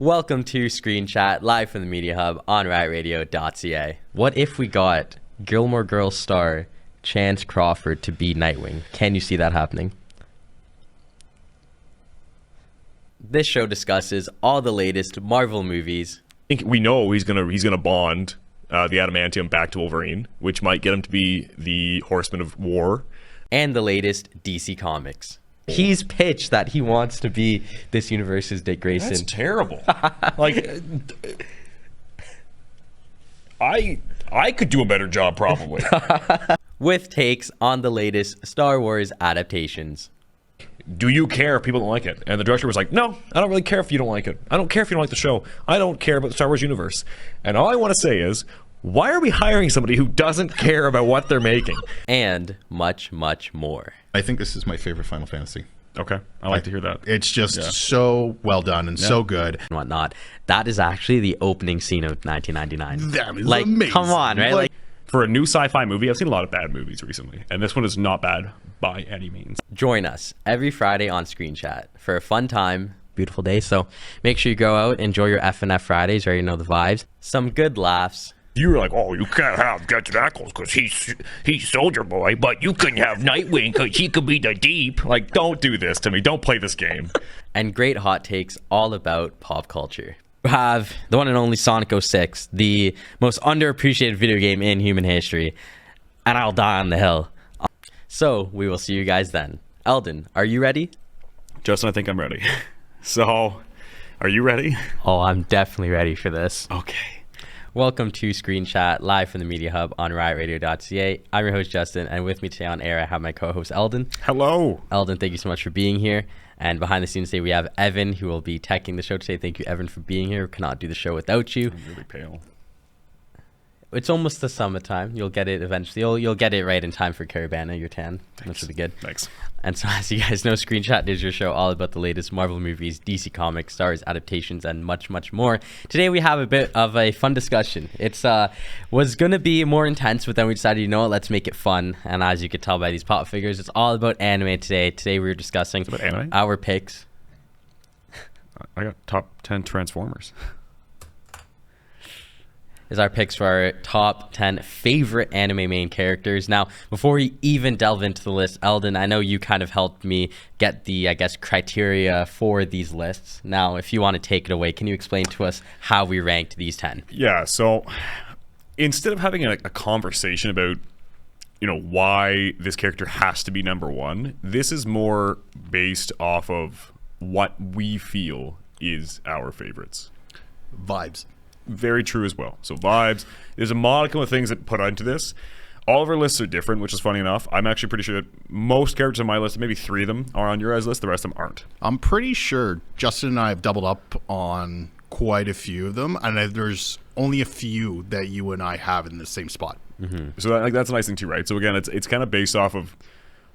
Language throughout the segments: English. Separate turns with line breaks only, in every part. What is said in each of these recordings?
Welcome to Screen Chat, live from the Media Hub on rightradio.ca. What if we got Gilmore Girls star Chance Crawford to be Nightwing? Can you see that happening? This show discusses all the latest Marvel movies.
I think we know he's gonna bond the adamantium back to Wolverine, which might get him to be the Horseman of War.
And the latest DC Comics. He's pitched that he wants to be this universe's Dick Grayson.
That's terrible. Like, I could do a better job probably.
With takes on the latest Star Wars adaptations.
Do you care if people don't like it? And the director was like, no, I don't really care if you don't like it. I don't care if you don't like the show. I don't care about the Star Wars universe. And all I want to say is, why are we hiring somebody who doesn't care about what they're making?
And much, much more.
I think this is my favorite Final Fantasy.
Okay, I like to hear that.
It's just so well done and so good.
And whatnot. That is actually the opening scene of 1999.
That is
like,
amazing.
Come on, right? Like,
for a new sci-fi movie, I've seen a lot of bad movies recently, and this one is not bad by any means.
join us every Friday on Screen Chat for a fun time, beautiful day. So make sure you go out, enjoy your F&F Fridays, right? You know the vibes. Some good laughs.
You were like, oh, you can't have Jensen Ackles because he's Soldier Boy, but you couldn't have Nightwing because he could be the Deep. Like, don't do this to me. Don't play this game.
And great hot takes all about pop culture. We have the one and only Sonic 06, the most underappreciated video game in human history. And I'll die on the hill. So we will see you guys then. Eldin, are you ready?
Justin, I think I'm ready. So, are you ready?
Oh, I'm definitely ready for this.
Okay.
Welcome to Screen Chat, live from the Media Hub on rightradio.ca. I'm your host, Justin, and with me today on air, I have my co-host, Eldin.
Hello.
Eldin, thank you so much for being here. And behind the scenes today, we have Evan, who will be teching the show today. Thank you, Evan, for being here. We cannot do the show without you.
I'm really pale.
It's almost the summertime. You'll get it eventually. You'll get it right in time for Caravana, your tan. Which will be good.
Thanks.
And so, as you guys know, Screen Chat is your show all about the latest Marvel movies, DC Comics, Stars, adaptations, and much, much more. Today, we have a bit of a fun discussion. It's was going to be more intense, but then we decided, you know what, let's make it fun. And as you could tell by these pop figures, it's all about anime today. Today, we're discussing our picks.
I got top 10 Transformers.
Is our picks for our top 10 favorite anime main characters. Now, before we even delve into the list, Eldin, I know you kind of helped me get the, I guess, criteria for these lists. Now, if you want to take it away, can you explain to us how we ranked these 10?
Yeah, so instead of having a conversation about, you know, why this character has to be number one, this is more based off of what we feel is our favorites.
Vibes.
Very true as well. So vibes. There's a modicum of things that put into this. All of our lists are different, which is funny enough. I'm actually pretty sure that most characters on my list, maybe 3 of them, are on your guys' list. The rest of them aren't.
I'm pretty sure Justin and I have doubled up on quite a few of them, and there's only a few that you and I have in the same spot.
Mm-hmm. So that's a nice thing too, right? So again, it's kind of based off of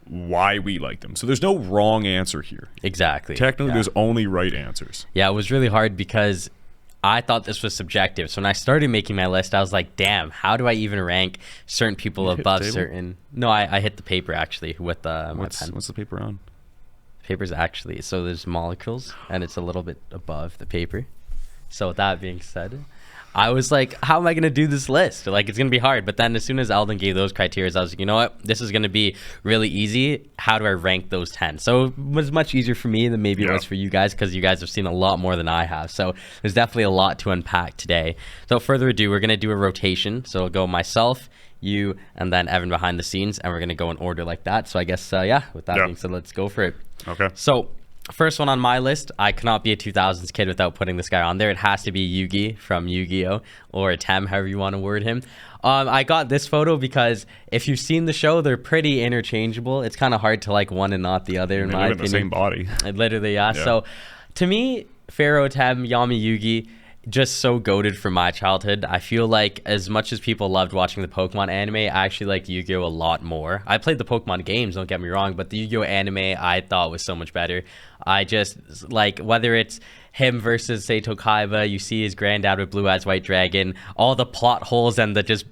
why we like them. So there's no wrong answer here.
Exactly.
Technically, there's only right answers.
Yeah, it was really hard because I thought this was subjective. So when I started making my list, I was like, damn, how do I even rank certain people above certain? No, I hit the paper actually with my pen.
What's the paper on?
Paper's actually, so there's molecules and it's a little bit above the paper. So with that being said, I was like, how am I going to do this list? Like, it's going to be hard. But then as soon as Eldin gave those criteria, I was like, you know what? This is going to be really easy. How do I rank those 10? So it was much easier for me than maybe it was for you guys because you guys have seen a lot more than I have. So there's definitely a lot to unpack today. So without further ado, we're going to do a rotation. So it'll go myself, you, and then Evan behind the scenes. And we're going to go in order like that. So I guess, with that being said, let's go for it.
Okay.
So first one on my list, I cannot be a 2000s kid without putting this guy on there. It has to be Yugi from Yu-Gi-Oh! Or Tem, however you want to word him. I got this photo because if you've seen the show, they're pretty interchangeable. It's kind of hard to like one and not the other, in my opinion.
The same body.
Literally, yeah. So to me, Pharaoh, Tem, Yami, Yugi, just so goated from my childhood. I feel like as much as people loved watching the Pokemon anime, I actually liked Yu-Gi-Oh! A lot more. I played the Pokemon games, don't get me wrong, but the Yu-Gi-Oh! Anime I thought was so much better. I just, like, whether it's him versus, say, Tokaiba, you see his granddad with Blue Eyes White Dragon, all the plot holes and the just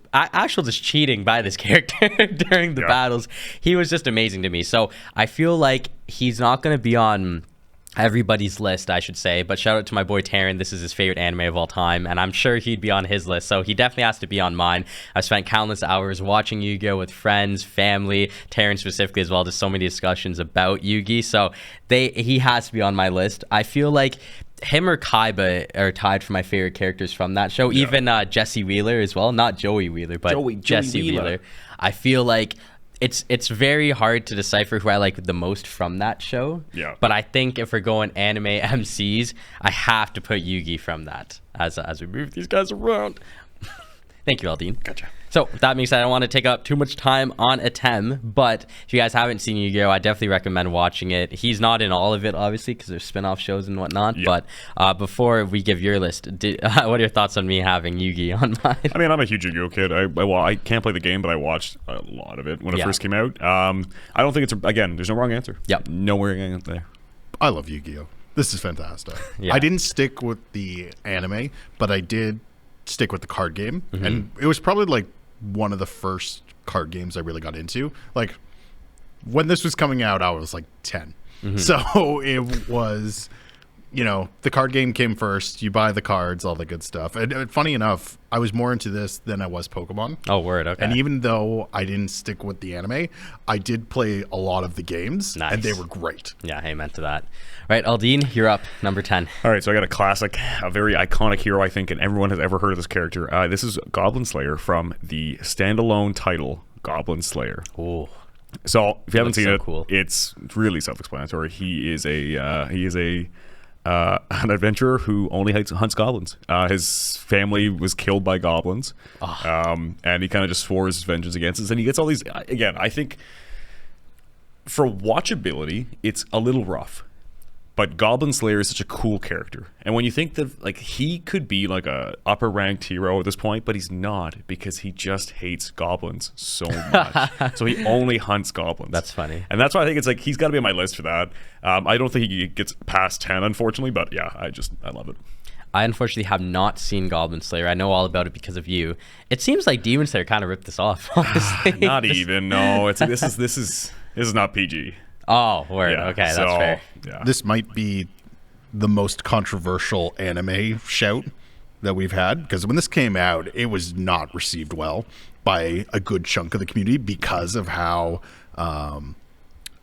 cheating by this character during the battles. He was just amazing to me. So I feel like he's not going to be on everybody's list, I should say. But shout out to my boy Taryn. This is his favorite anime of all time, and I'm sure he'd be on his list. So he definitely has to be on mine. I've spent countless hours watching Yu-Gi-Oh with friends, family, Taryn specifically as well. Just so many discussions about Yu-Gi. So he has to be on my list. I feel like him or Kaiba are tied for my favorite characters from that show. Yeah. Even Jesse Wheeler as well. Not Joey Wheeler, but Jesse Wheeler. I feel like it's very hard to decipher who I like the most from that show.
Yeah.
But I think if we're going anime MCs, I have to put Yugi from that as we move these guys around. Thank you, Eldin.
Gotcha.
So with that being said, I don't want to take up too much time on Atem, but if you guys haven't seen Yu-Gi-Oh, I definitely recommend watching it. He's not in all of it, obviously, because there's spin-off shows and whatnot. Yeah. But before we give your list, what are your thoughts on me having Yu-Gi on mine?
I mean, I'm a huge Yu-Gi-Oh kid. I can't play the game, but I watched a lot of it when it first came out. I don't think there's no wrong answer.
Yep.
Nowhere in there.
I love Yu-Gi-Oh. This is fantastic.
Yeah.
I didn't stick with the anime, but I did stick with the card game. Mm-hmm. And it was probably like one of the first card games I really got into. Like when this was coming out, I was like 10. Mm-hmm. So it was, the card game came first. You buy the cards, all the good stuff. And funny enough, I was more into this than I was Pokemon.
Oh, word. Okay.
And even though I didn't stick with the anime, I did play a lot of the games.
Nice.
And they were great.
Yeah, amen to that. All right, Eldin, you're up. Number 10.
All right, so I got a classic, a very iconic hero, I think, and everyone has ever heard of this character. This is Goblin Slayer from the standalone title, Goblin Slayer.
Ooh.
So if you haven't seen it,
cool.
It's really self-explanatory. He is an adventurer who only hunts goblins. His family was killed by goblins, and he kind of just swore his vengeance against us. And he gets all these. Again, I think for watchability, it's a little rough. But Goblin Slayer is such a cool character, and when you think that he could be like a upper ranked hero at this point, but he's not because he just hates goblins so much. So he only hunts goblins.
That's funny,
and that's why I think it's he's got to be on my list for that. I don't think he gets past 10, unfortunately, but yeah, I love it.
I unfortunately have not seen Goblin Slayer. I know all about it because of you. It seems like Demon Slayer kind of ripped this off. Honestly,
not even. No, this is not PG.
Oh, word. Yeah, okay, that's fair.
Yeah. This might be the most controversial anime shout that we've had, because when this came out, it was not received well by a good chunk of the community because of how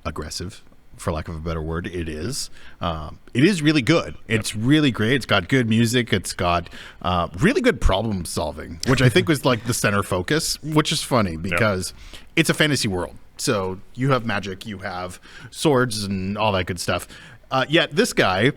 aggressive, for lack of a better word, it is. It is really good. It's really great. It's got good music. It's got really good problem solving, which I think was like the center focus, which is funny because it's a fantasy world. So you have magic, you have swords and all that good stuff. Yet this guy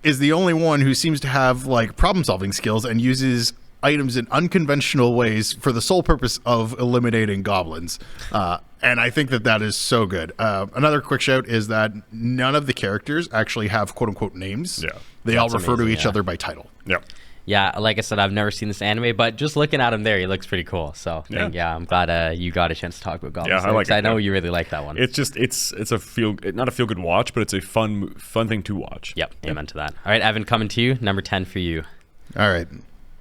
is the only one who seems to have like problem solving skills and uses items in unconventional ways for the sole purpose of eliminating goblins. And I think that is so good. Another quick shout is that none of the characters actually have quote unquote names.
Yeah.
They all refer to each other by title.
Yeah.
Yeah, like I said, I've never seen this anime, but just looking at him there, he looks pretty cool. So I'm glad you got a chance to talk about Goblin Slayer.
I like it.
I know you really like that one.
It's just it's not a feel good watch, but it's a fun thing to watch.
Yep, amen to that. All right, Evan, coming to you, number 10 for you.
All right.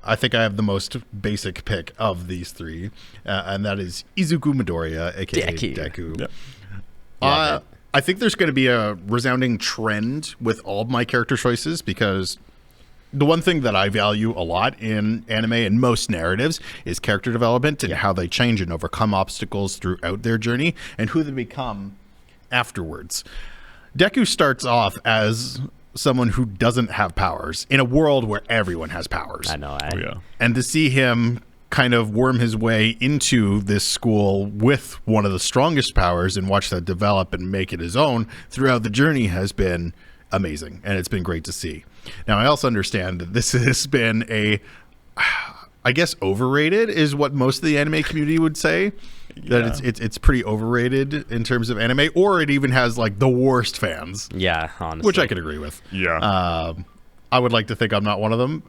I think I have the most basic pick of these three, and that is Izuku Midoriya, aka Deku.
Yep.
I think there's going to be a resounding trend with all of my character choices because the one thing that I value a lot in anime and most narratives is character development and how they change and overcome obstacles throughout their journey and who they become afterwards. Deku starts off as someone who doesn't have powers in a world where everyone has powers.
I know.
Oh, yeah.
And to see him kind of worm his way into this school with one of the strongest powers and watch that develop and make it his own throughout the journey has been amazing, and it's been great to see. Now, I also understand that this has been I guess overrated is what most of the anime community would say. That it's pretty overrated in terms of anime, or it even has like the worst fans.
Yeah, honestly.
Which I could agree with.
Yeah.
I would like to think I'm not one of them.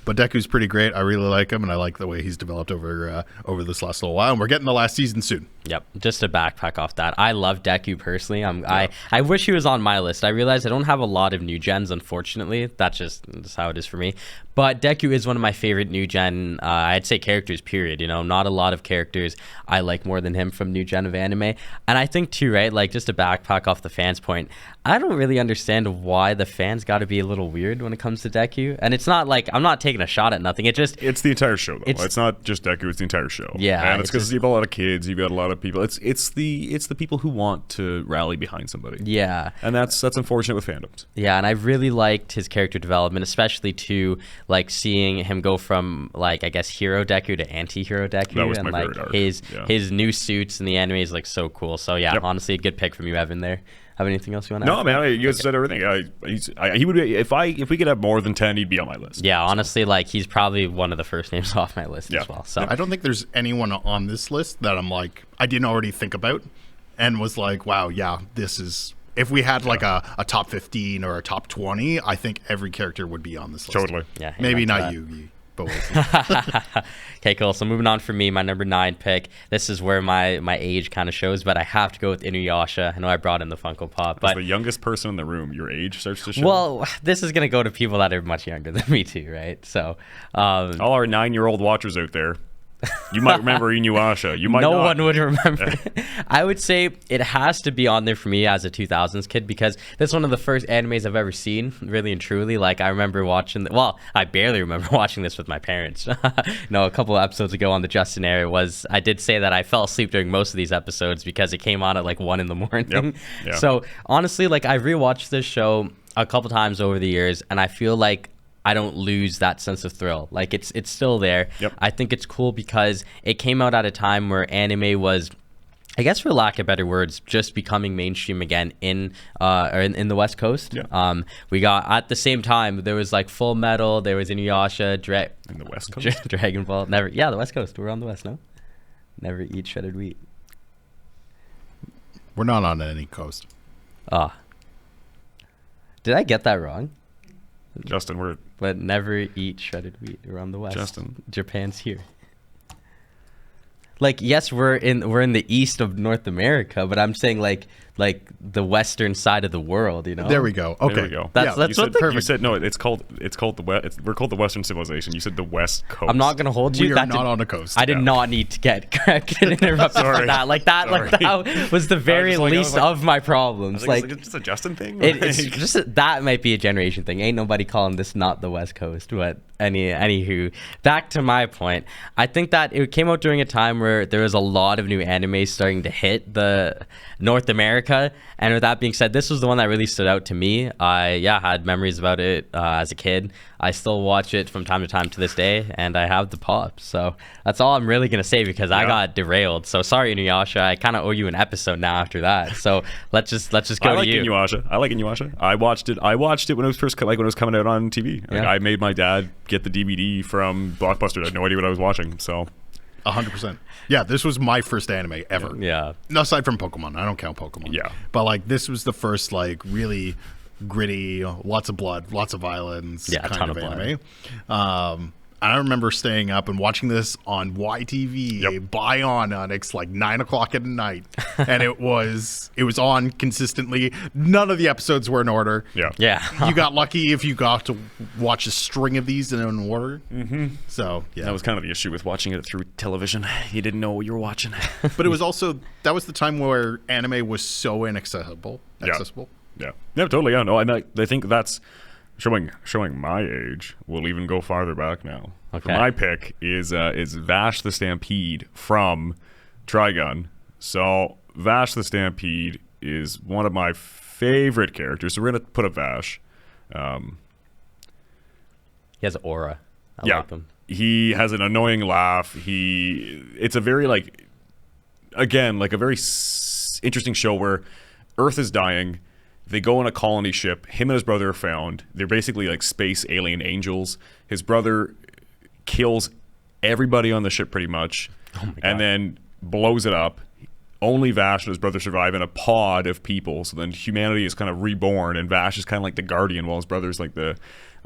But Deku's pretty great. I really like him, and I like the way he's developed over this last little while. And we're getting the last season soon.
Yep. Just to backpack off that, I love Deku personally. I wish he was on my list. I realize I don't have a lot of new gens, unfortunately. That's how it is for me. But Deku is one of my favorite new gen, I'd say characters, period. You know, not a lot of characters I like more than him from new gen of anime. And I think too, right, like just to backpack off the fans' point, I don't really understand why the fans got to be a little weird when it comes to Deku. And it's not like, I'm not taking a shot at nothing. It's the
entire show, though. It's not just Deku, it's the entire show.
Yeah.
And it's because you have a lot of kids, you've got a lot of people. It's the people who want to rally behind somebody.
Yeah.
And that's unfortunate with fandoms.
Yeah, and I really liked his character development, especially to like seeing him go from like, I guess, hero Deku to anti-hero Deku.
That was
and
my
like
favorite arc.
his new suits in the anime is like so cool. So yeah, honestly a good pick from you, Evan, there. Have anything else you want to add?
No, man, you guys said everything. He would be, if we could have more than 10, he'd be on my list.
Yeah, honestly, like he's probably one of the first names off my list as well. So
I don't think there's anyone on this list that I'm like, I didn't already think about and was like, wow, yeah, this is, if we had like a top 15 or a top 20, I think every character would be on this list.
Totally.
Yeah.
Maybe not you, but we'll see.
Okay, cool. So moving on for me, my number 9 pick. This is where my age kind of shows, but I have to go with Inuyasha. I know I brought in the Funko Pop, but
as the youngest person in the room, your age starts to show.
Well, this is gonna go to people that are much younger than me too, right? So,
all our 9-year-old watchers out there, you might remember Inuyasha. You might
no
not.
one would remember. I would say it has to be on there for me as a 2000s kid because this is one of the first animes I've ever seen, really and truly. Like I remember watching. I barely remember watching this with my parents. A couple of episodes ago on the Justin Air I did say that I fell asleep during most of these episodes because it came on at like 1 a.m.
Yep. Yeah.
So honestly, like I rewatched this show a couple times over the years, and I feel like I don't lose that sense of thrill. Like it's still there.
Yep.
I think it's cool because it came out at a time where anime was, I guess for lack of better words, just becoming mainstream again in the West Coast.
Yeah.
We got at the same time there was like Full Metal, there was Inuyasha,
in the West Coast.
Dragon Ball. The West Coast. We're on the West, no? Never eat shredded wheat.
We're not on any coast.
Did I get that wrong?
Justin,
but never eat shredded wheat. We're on the West.
Justin.
Japan's here. Like, yes, we're in the east of North America, but I'm saying like the western side of the world, you know.
There we go. Okay.
There we go.
That's
you said no. It's called the West. We're called the Western civilization. You said the West Coast.
I'm not gonna hold you.
We are not on a coast.
I did not need to get interrupted for that. Like that.
Sorry.
Like that was the very least of my problems.
Like it's just a Justin thing.
It's just that might be a generation thing. Ain't nobody calling this not the West Coast. But anywho, back to my point. I think that it came out during a time where there was a lot of new anime starting to hit the North America. And with that being said, this was the one that really stood out to me. I had memories about it as a kid. I still watch it from time to time to this day, and I have the pops. So that's all I'm really gonna say because I got derailed. So sorry, Inuyasha. I kind of owe you an episode now after that. So let's just go to you.
I like Inuyasha. I watched it when it was first when it was coming out on TV. Like, I made my dad get the DVD from Blockbuster. I had no idea what I was watching. So
100%. Yeah, this was my first anime ever.
Yeah.
No, aside from Pokemon. I don't count Pokemon.
Yeah.
But like this was the first like really gritty, lots of blood, lots of violence kind of anime. And I remember staying up and watching this on YTV by Onyx like 9 o'clock at night. And it was on consistently. None of the episodes were in order.
Yeah.
You got lucky if you got to watch a string of these in order. Mm-hmm. So, yeah.
That was kind of the issue with watching it through television. You didn't know what you were watching.
But it was also, that was the time where anime was so inaccessible.
Yeah, totally. Yeah, no, I think that's showing my age. We'll even go farther back now.
Okay.
For my pick is Vash the Stampede from Trigun. So Vash the Stampede is one of my favorite characters. So we're gonna put up Vash.
He has aura. I like him.
He has an annoying laugh. It's a very a very interesting show where Earth is dying. They go on a colony ship. Him and his brother are found. They're basically like space alien angels. His brother kills everybody on the ship pretty much, and then blows it up. only Vash and his brother survive in a pod of people. So then humanity is kind of reborn, and Vash is kind of like the guardian, while his brother's like the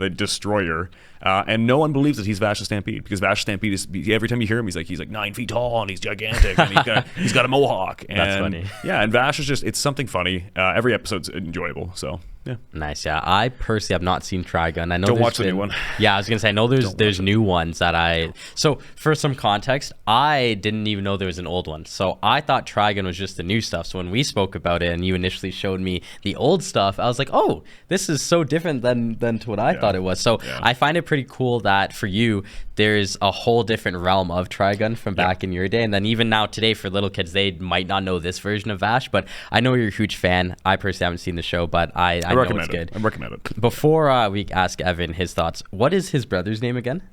destroyer. And no one believes that he's Vash the Stampede, because Vash the Stampede is, every time you hear him, he's like 9 feet tall and he's gigantic and he's got a mohawk. And,
That's funny.
Yeah, and Vash is just, it's something funny. Every episode's enjoyable. So yeah.
Nice. Yeah, I personally have not seen Trigun. I know
Don't
there's
watch the
been,
new one.
Yeah, I was gonna say I know there's new ones that I. So for some context, I didn't even know there was an old one. So I thought Trigun was just the new stuff. So when we spoke about it and you initially showed me the old stuff, I was like, oh, this is so different than to what I thought it was. So I find it pretty cool that for you there's a whole different realm of Trigun from back in your day, and then even now today for little kids they might not know this version of Vash, but I know you're a huge fan. I personally haven't seen the show, but I know it's good.
I recommend it.
Before we ask Evan his thoughts, what is his brother's name again?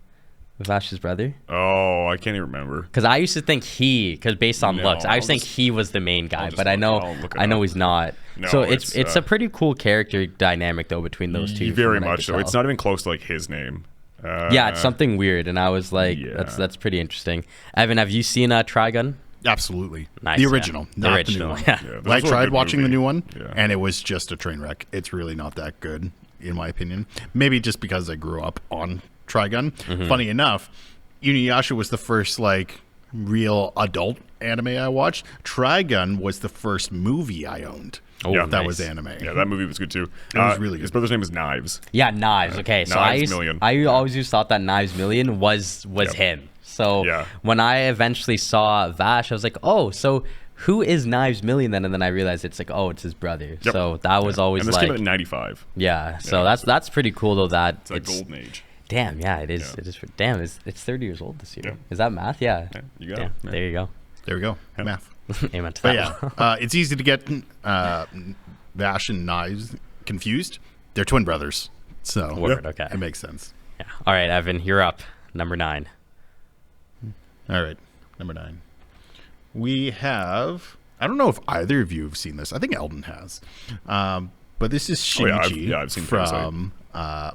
Vash's brother?
Oh, I can't even remember.
Because I used to think because based on looks, I used to think he was the main guy, but I know he's not.
No,
so it's a pretty cool character dynamic though between those two.
Very much so. It's not even close to like his name.
Yeah, it's something weird, and I was like, that's pretty interesting. Evan, have you seen Trigun?
Absolutely.
Nice,
the original,
yeah.
not the new one.
Yeah.
I tried watching the new one, and it was just a train wreck. It's really not that good, in my opinion. Maybe just because I grew up on Trigun. Funny enough, Inuyasha was the first like real adult anime I watched. Trigun was the first movie I owned.
Oh,
yeah,
that was anime.
Yeah, that movie was good too.
It was really good.
His brother's name is Knives.
Yeah, Knives. Okay, so
Knives Million.
I always just thought that Knives Million was him. So when I eventually saw Vash, I was like, oh, so who is Knives Million then? And then I realized it's like, oh, it's his brother. Yep. So that was always
and this
like
came out in '95.
Yeah. So that's pretty cool though. That
it's golden age.
Damn. Yeah, it is. It is. Damn. It's 30 years old this year. Yeah. Is that math? Yeah.
You got
it.
Yeah.
There you go.
There we go. Math.
Amen to that.
But yeah, it's easy to get Vash and Knives confused. They're twin brothers, so
okay,
it makes sense.
Yeah. All right, Evan, you're up. Number 9.
All right, number 9. We have. I don't know if either of you have seen this. I think Eldin has, but this is Shinichi
I've seen
from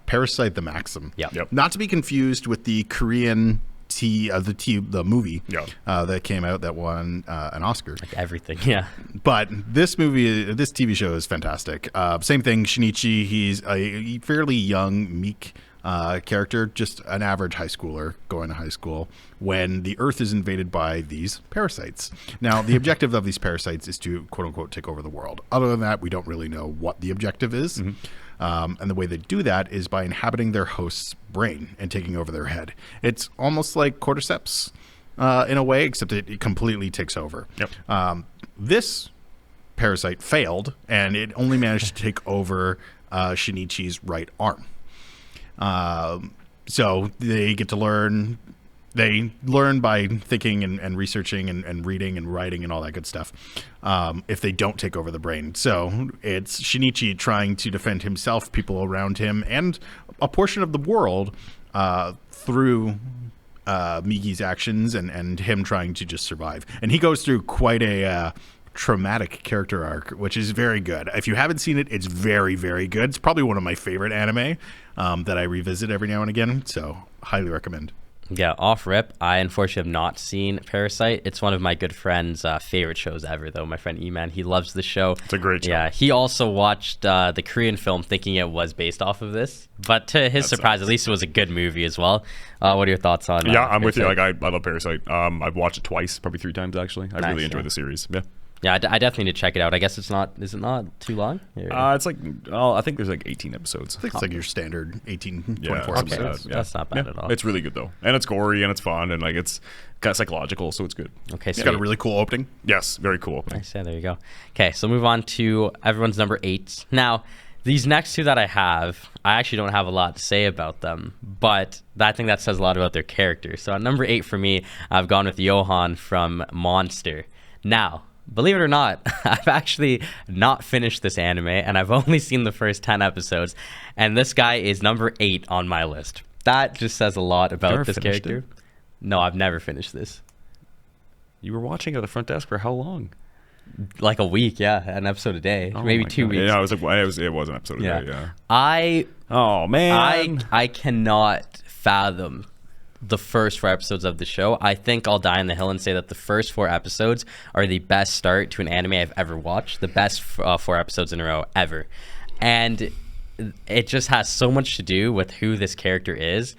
Parasite the Maxim.
Yep.
Not to be confused with the Korean the movie that came out that won an Oscar.
Like everything, yeah.
But this TV show is fantastic. Same thing, Shinichi. He's a fairly young, meek character, just an average high schooler going to high school when the Earth is invaded by these parasites. Now, the objective of these parasites is to, quote unquote, take over the world. Other than that, we don't really know what the objective is. And the way they do that is by inhabiting their host's brain and taking over their head. It's almost like cordyceps in a way, except it completely takes over. This parasite failed, and it only managed to take over Shinichi's right arm. So they get to learn. They learn by thinking and researching and reading and writing and all that good stuff if they don't take over the brain. So it's Shinichi trying to defend himself, people around him, and a portion of the world through Migi's actions and him trying to just survive. And he goes through quite a traumatic character arc, which is very good. If you haven't seen it, it's very, very good. It's probably one of my favorite anime that I revisit every now and again. So highly recommend.
Yeah, off rip, I unfortunately have not seen Parasite. It's one of my good friend's favorite shows ever, though. My friend E-Man, he loves the show.
It's a great show.
Yeah, he also watched the Korean film thinking it was based off of this. But to his surprise, at least it was a good movie as well. What are your thoughts on
I'm
Parasite?
with you. Like I love Parasite. I've watched it twice, probably 3 times, actually. I really enjoy the series. Yeah.
Yeah, I definitely need to check it out. I guess is it not too long?
It's like, I think there's like 18 episodes.
I think it's like your standard 18, 24
okay,
episodes.
that's not bad at all.
It's really good, though. And it's gory, and it's fun, and like it's kind of psychological, so it's good.
Okay,
It's got a really cool opening.
Yes, very cool opening.
Nice, yeah, there you go. Okay, so move on to everyone's number 8. Now, these next 2 that I have, I actually don't have a lot to say about them, but I think that says a lot about their character. So at number 8 for me, I've gone with Johan from Monster. Now, believe it or not, I've actually not finished this anime, and I've only seen the first 10 episodes, and this guy is number 8 on my list. That just says a lot about this character. No, I've never finished this.
You were watching at the front desk for how long?
Like a week, yeah, an episode a day, maybe 2 weeks.
Yeah, it was an episode a day. Yeah.
I
Oh man,
I cannot fathom the first 4 episodes of the show. I think I'll die on the hill and say that the first 4 episodes are the best start to an anime I've ever watched. The best 4 episodes in a row ever. And it just has so much to do with who this character is.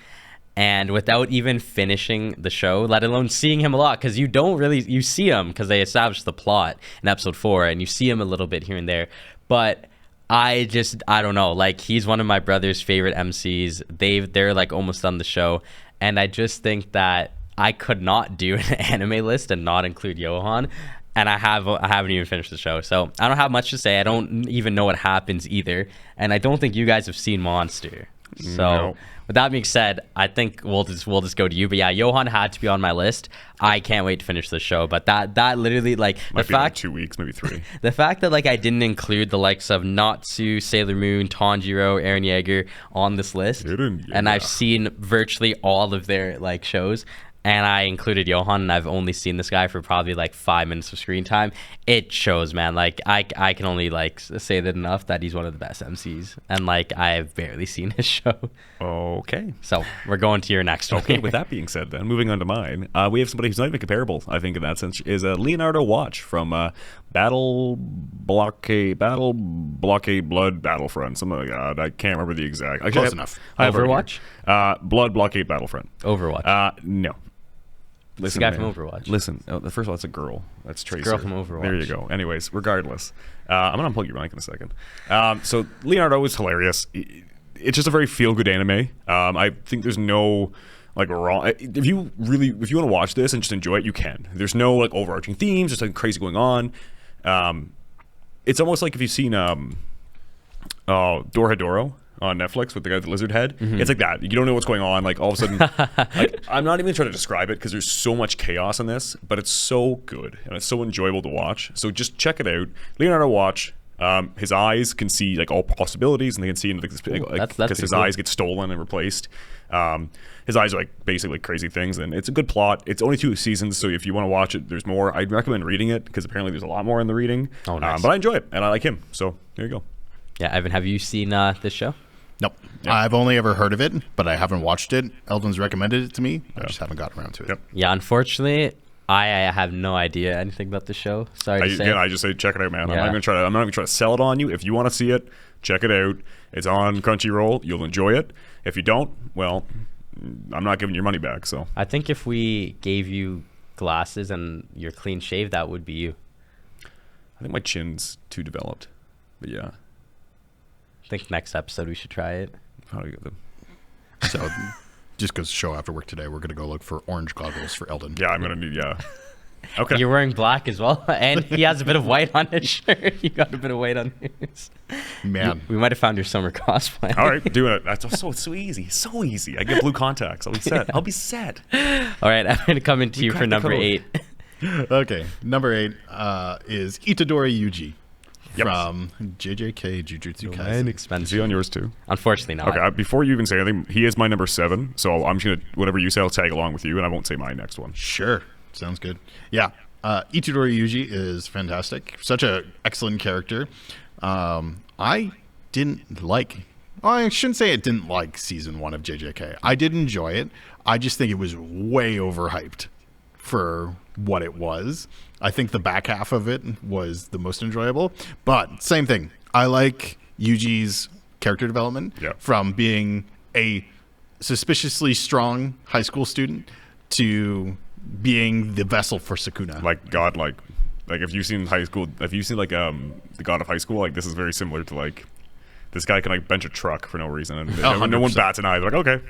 And without even finishing the show, let alone seeing him a lot, because you see him because they established the plot in episode 4, and you see him a little bit here and there. But I don't know. Like, he's one of my brother's favorite MCs. They're like almost on the show, and I just think that I could not do an anime list and not include Johan. And I haven't even finished the show, so I don't have much to say. I don't even know what happens either, and I don't think you guys have seen Monster. So
No.
with that being said, I think we'll just go to you. But yeah, Johan had to be on my list. I can't wait to finish the show. But that literally, like,
Might be like 2 weeks, maybe 3.
the fact that, like, I didn't include the likes of Natsu, Sailor Moon, Tanjiro, Eren Yeager on this list, and I've seen virtually all of their, like, shows, and I included Johan, and I've only seen this guy for probably like 5 minutes of screen time. It shows, man. Like, I can only like say that enough that he's one of the best MCs, and like, I've barely seen his show.
Okay.
So we're going to your next one.
Okay, with that being said, then moving on to mine, we have somebody who's not even comparable, I think, in that sense, is Leonardo Watch from Battle Blockade Blood Battlefront. Something like that. I can't remember the exact.
Close enough.
I have it
Overwatch?
here. Blood Blockade Battlefront.
Overwatch.
No.
It's the guy from Overwatch.
Listen, the first of all, it's a girl. That's Tracer.
girl from Overwatch.
There you go. Anyways, regardless, I'm gonna unplug your mic in a second. So Leonardo is hilarious. It's just a very feel-good anime. I think there's no like wrong. If you want to watch this and just enjoy it, you can. There's no like overarching themes. There's something crazy going on. It's almost like if you've seen Dorohedoro on Netflix with the guy with the lizard head. It's like that. You don't know what's going on. Like, all of a sudden, like, I'm not even trying to describe it because there's so much chaos in this, but it's so good and it's so enjoyable to watch. So just check it out. Leonardo Watch. His eyes can see like all possibilities, and they can see into this because his eyes get stolen and replaced. His eyes are like basically crazy things, and it's a good plot. It's only 2 seasons, so if you want to watch it, there's more. I'd recommend reading it because apparently there's a lot more in the reading.
Oh, nice.
But I enjoy it, and I like him. So there you go.
Yeah, Evan, have you seen this show?
Nope.
Yeah.
I've only ever heard of it, but I haven't watched it. Eldon's recommended it to me. I just haven't gotten around to it.
Yep.
Yeah, unfortunately, I have no idea anything about the show. Sorry to say.
Again, I just say check it out, man.
Yeah.
I'm not even trying to sell it on you. If you want to see it, check it out. It's on Crunchyroll. You'll enjoy it. If you don't, well, I'm not giving your money back. So
I think if we gave you glasses and you're clean shaved, that would be you.
I think my chin's too developed. But yeah,
I think next episode we should try it.
how do you get them?
So just because show after work today, we're going to go look for orange goggles for Eldon.
Yeah, I'm gonna need. Yeah. Okay.
You're wearing black as well, and he has a bit of white on his shirt. You got a bit of white on yours.
Man.
We might have found your summer cosplay.
All right, doing it. That's so easy. So easy. I get blue contacts. I'll be set.
Yeah.
I'll be set.
All right, I'm going to come into you for
cracked the
number
code.
8.
Okay. Number 8 is Itadori Yuji
Yep.
from JJK Jujutsu
And
Kaisen.
Is
expensive.
he on yours too?
Unfortunately not.
Okay. Before you even say anything, he is my number 7. So I'm just gonna whatever you say, I'll tag along with you, and I won't say my next one.
Sure. Sounds good. Yeah. Itadori Yuji is fantastic. Such a excellent character. I didn't like... I shouldn't say I didn't like season 1 of JJK. I did enjoy it. I just think it was way overhyped for what it was. I think the back half of it was the most enjoyable. But same thing. I like Yuji's character development from being a suspiciously strong high school student to being the vessel for Sukuna.
Like God, like if you've seen high school, if you've seen like the God of High School, like this is very similar to like this guy can like bench a truck for no reason, and no one
100%.
bats an eye. They're like, okay.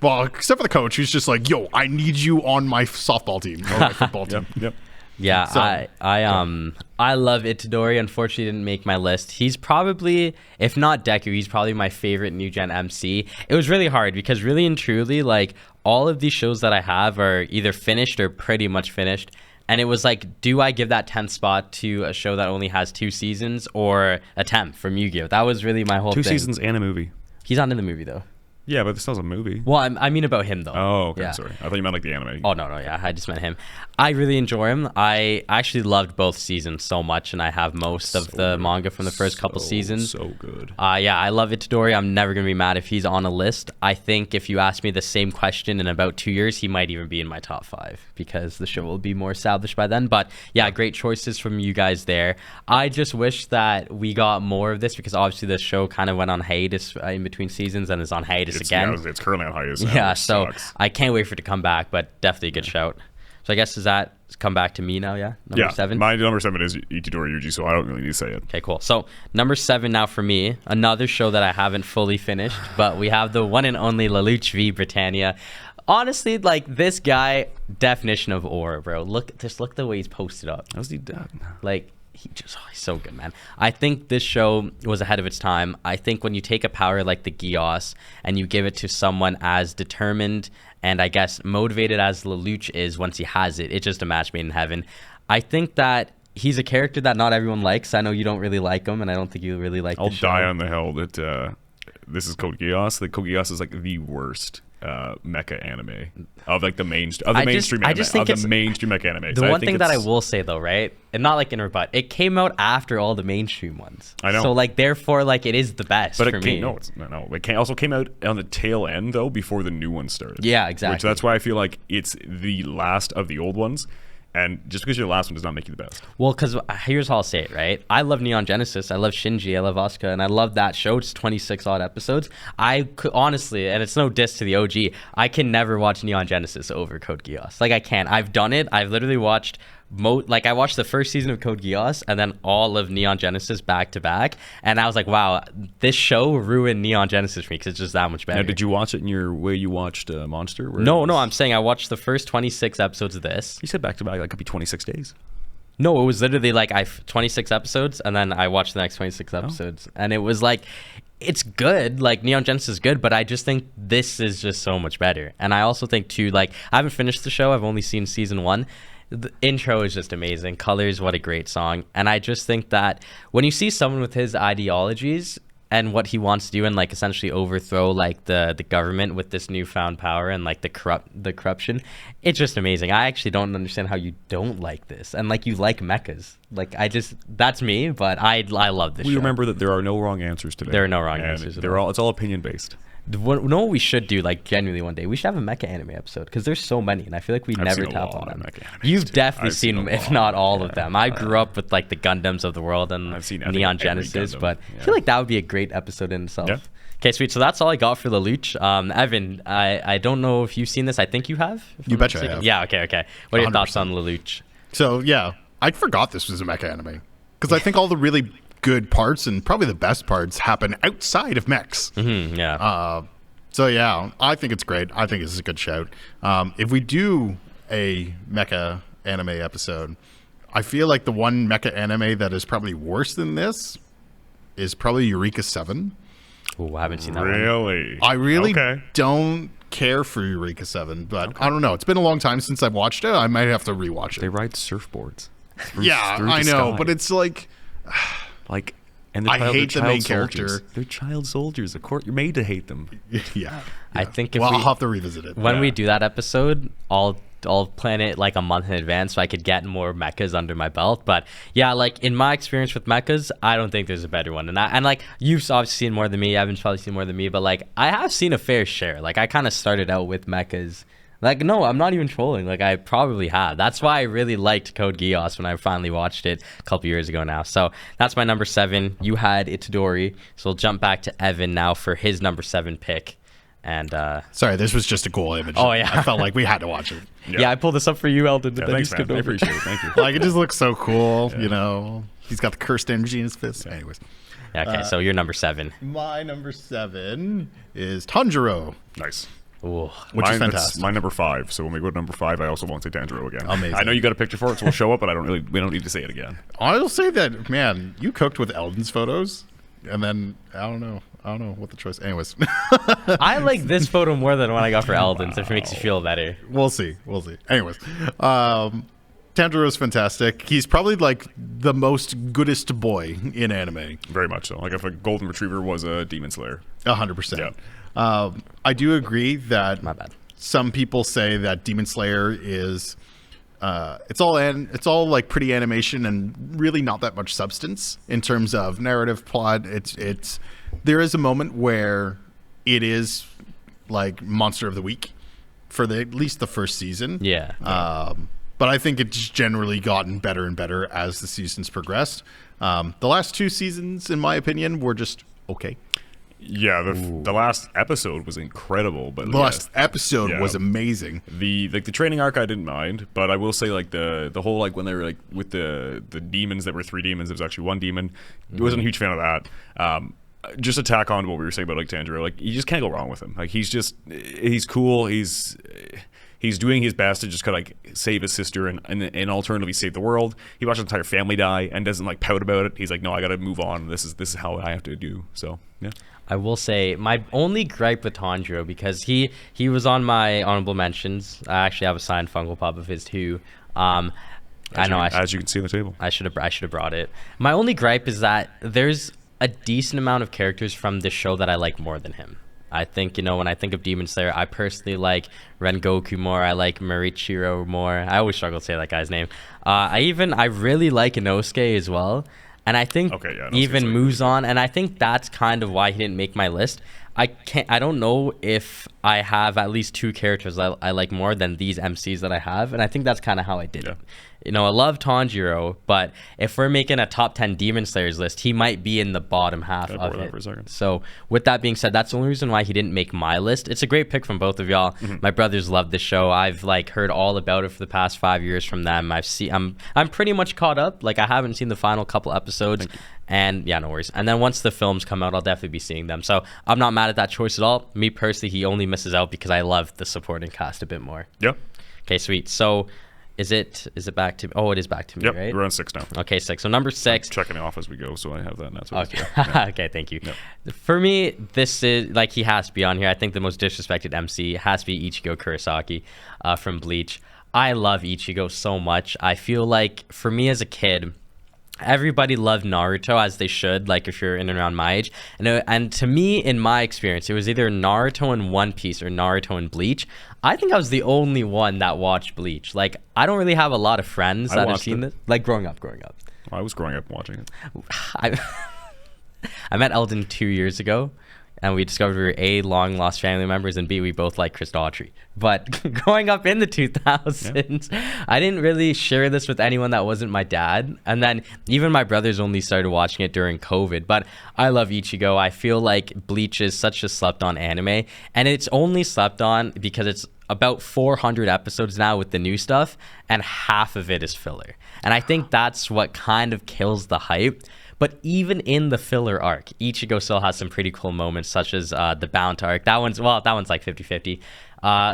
Well, except for the coach, who's just like, "Yo, I need you on my softball team or my football team."
Yep.
Yeah,
So-
I love Itadori. Unfortunately, didn't make my list. He's probably, if not Deku, he's probably my favorite new gen MC. It was really hard because really and truly, like, all of these shows that I have are either finished or pretty much finished. And it was like, do I give that 10th spot to a show that only has 2 seasons or a 10th from Yu-Gi-Oh? That was really my whole
2
thing.
seasons and a movie.
He's not in the movie though.
Yeah, but this still a movie.
Well, I mean about him though.
Oh, okay.
Yeah.
Sorry. I thought you meant like the anime.
Oh no, yeah, I just meant him. I really enjoy him. I actually loved both seasons so much, and I have most of the manga from the first couple seasons.
So good.
Yeah, I love Itadori. I'm never gonna be mad if he's on a list. I think if you ask me the same question in about 2 years, he might even be in my top 5 because the show will be more established by then. But yeah, great choices from you guys there. I just wish that we got more of this because obviously the show kind of went on hiatus in between seasons and is on hiatus again.
Yeah, it's currently on hiatus now,
Yeah,
which
so
sucks.
I can't wait for it to come back, but definitely a good shout. So I guess does that come back to me now? Yeah, number 7.
My number 7 is Itadori Yuji, so I don't really need to say it.
Okay, cool. So number 7 now for me, another show that I haven't fully finished, but we have the one and only Lelouch v Britannia. Honestly, like this guy, definition of aura, bro. Look the way he's posted up.
How's he done?
Like he's so good, man. I think this show was ahead of its time. I think when you take a power like the Gios and you give it to someone as determined and I guess motivated as Lelouch is once he has it, it's just a match made in heaven. I think that he's a character that not everyone likes. I know you don't really like him, and I don't think you really like
I'll
the show.
die on the hill that this is Code Geass. The Code Geass is like the worst mecha anime of like the mainstream mainstream mecha anime.
The one thing that I will say though, right, and not like in rebut, it came out after all the mainstream ones.
I know.
So like therefore, like it is the best
but
for me.
It also came out on the tail end though before the new one started.
Yeah, exactly.
Which that's why I feel like it's the last of the old ones. And just because you're the last one does not make you the best.
Well, because here's how I'll say it, right? I love Neon Genesis. I love Shinji. I love Asuka. And I love that show. It's 26 odd episodes. I could honestly, and it's no diss to the OG, I can never watch Neon Genesis over Code Geass. Like, I can't. I've done it. I've literally watched I watched the first season of Code Geass and then all of Neon Genesis back to back, and I was like, wow, this show ruined Neon Genesis for me because it's just that much better.
Now, did you watch it in your way you watched Monster?
No, I'm saying I watched the first 26 episodes of this.
You said back to back, that could be 26 days.
No, it was literally like 26 episodes, and then I watched the next 26 episodes, and it was like, it's good. Like Neon Genesis is good, but I just think this is just so much better. And I also think too, like I haven't finished the show. I've only seen season 1. The intro is just amazing. Colors, what a great song. And I just think that when you see someone with his ideologies and what he wants to do and like essentially overthrow like the government with this newfound power and like the corruption, it's just amazing. I actually don't understand how you don't like this and like you like mechas. Like that's me, but I love this show.
Remember that there are no wrong answers today.
There are no wrong answers.
It's all opinion based.
You know what we should do, like genuinely one day? We should have a mecha anime episode because there's so many, and I feel like we never tap on them. You've definitely seen, if not all of them. I grew up with like the Gundams of the world and
I've seen
Neon Genesis, but
yeah.
I feel like that would be a great episode in itself.
Yeah.
Okay, sweet. So that's all I got for Lelouch. Evan, I don't know if you've seen this. I think you have.
You betcha I have.
Yeah. Okay. What are your
100%.
thoughts on Lelouch?
So yeah, I forgot this was a mecha anime because I think all the really good parts and probably the best parts happen outside of mechs.
Yeah.
So yeah, I think it's great. I think this is a good shout. If we do a mecha anime episode, I feel like the one mecha anime that is probably worse than this is probably Eureka 7.
Oh, I haven't seen that one.
Really?
I really don't care for Eureka 7, but I don't know. It's been a long time since I've watched it. I might have to rewatch it.
They ride surfboards.
Yeah, I know, but it's like
and
I hate the main character.
They're child soldiers. Of course, you're made to hate them.
Yeah.
I think
I'll have to revisit it.
When we do that episode, I'll plan it like a month in advance so I could get more mechas under my belt. But yeah, like in my experience with mechas, I don't think there's a better one. And like you've obviously seen more than me. Evan's probably seen more than me. But like I have seen a fair share. Like I kind of started out with mechas. Like, no, I'm not even trolling. Like, I probably have. That's why I really liked Code Geass when I finally watched it a couple years ago now. So that's my number 7. You had Itadori. So we'll jump back to Evan now for his number 7 pick. And
sorry, this was just a cool image.
Oh, yeah.
I felt like we had to watch it.
Yeah, I pulled this up for you, Eldin.
Yeah, thanks, man. I appreciate it. Thank you.
Like, it just looks so cool, you know. He's got the cursed energy in his fist. Anyways.
Okay, so you're number 7.
My number 7 is Tanjiro.
Nice.
Ooh.
Which is fantastic.
That's my number 5. So when we go to number 5, I also won't say Tanjiro again.
Amazing.
I know you got a picture for it, so we'll show up, but we don't need to say it again.
I'll say that, man, you cooked with Eldin's photos, and then I don't know what the choice. Anyways,
I like this photo more than the one I got for Eldin's. If it makes you feel better.
We'll see. Anyways, Tanjiro's fantastic. He's probably like the most goodest boy in anime.
Very much so. Like if a golden retriever was a demon slayer.
100%.
Yeah.
I do agree that
My bad.
some people say that Demon Slayer is it's all like pretty animation and really not that much substance in terms of narrative plot. It's there is a moment where it is like Monster of the Week for at least the first season.
Yeah.
But I think it's generally gotten better and better as the seasons progressed. The last 2 seasons, in my opinion, were just okay.
Yeah, the last episode was incredible, but
The last episode was amazing.
The training arc I didn't mind, but I will say like the whole like when they were like with the demons that were 3 demons, it was actually 1 demon. I wasn't a huge fan of that. Just to tack on to what we were saying about like Tanjiro, like you just can't go wrong with him. Like he's cool. He's doing his best to just kind of like save his sister and alternatively save the world. He watched his entire family die and doesn't like pout about it. He's like, no, I got to move on. This is how I have to do. So yeah.
I will say my only gripe with Tanjiro, because he was on my honorable mentions. I actually have a signed Funko Pop of his too.
As you can see on the table.
I should have brought it. My only gripe is that there's a decent amount of characters from this show that I like more than him. I think, when I think of Demon Slayer, I personally like Rengoku more. I like Marichiro more. I always struggle to say that guy's name. I really like Inosuke as well. And I think even Muzan, and I think that's kind of why he didn't make my list. I don't know if I have at least 2 characters I like more than these MCs that I have, and I think that's kind of how I did it. I love Tanjiro, but if we're making a top 10 Demon Slayers list, he might be in the bottom half of it.
For a second.
So with that being said, that's the only reason why he didn't make my list. It's a great pick from both of y'all. Mm-hmm. My brothers love the show. I've like heard all about it for the past 5 years from them. I'm pretty much caught up. Like I haven't seen the final couple episodes. And yeah, no worries. And then once the films come out, I'll definitely be seeing them. So I'm not mad at that choice at all. Me personally, he only misses out because I love the supporting cast a bit more.
Yeah.
Okay, sweet. So is it back to me? Oh, it is back to me, right?
We're on 6 now.
Okay, 6. So number 6.
I'm checking it off as we go, so I have that. And that's what
okay. Okay, thank you. Yep. For me, this is like he has to be on here. I think the most disrespected MC has to be Ichigo Kurosaki from Bleach. I love Ichigo so much. I feel like for me as a kid, everybody loved Naruto, as they should, like if you're in and around my age. And to me, in my experience, it was either Naruto and One Piece or Naruto and Bleach. I think I was the only one that watched Bleach. Like, I don't really have a lot of friends that have seen this. Like, growing up.
I was growing up watching it.
I met Eldin 2 years ago, and we discovered we were A, long lost family members, and B, we both like Chris Daughtry. But growing up in the 2000s, I didn't really share this with anyone that wasn't my dad. And then even my brothers only started watching it during COVID. But I love Ichigo. I feel like Bleach is such a slept-on anime. And it's only slept on because it's about 400 episodes now with the new stuff, and half of it is filler. And I think that's what kind of kills the hype. But even in the filler arc, Ichigo still has some pretty cool moments, such as the Bount arc. That one's like 50-50.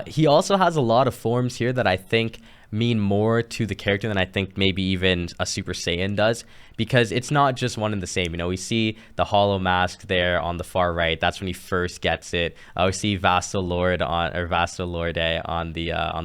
He also has a lot of forms here that I think mean more to the character than I think maybe even a Super Saiyan does, because it's not just one and the same. We see the Hollow Mask there on the far right. That's when he first gets it. We see Vasto Lorde on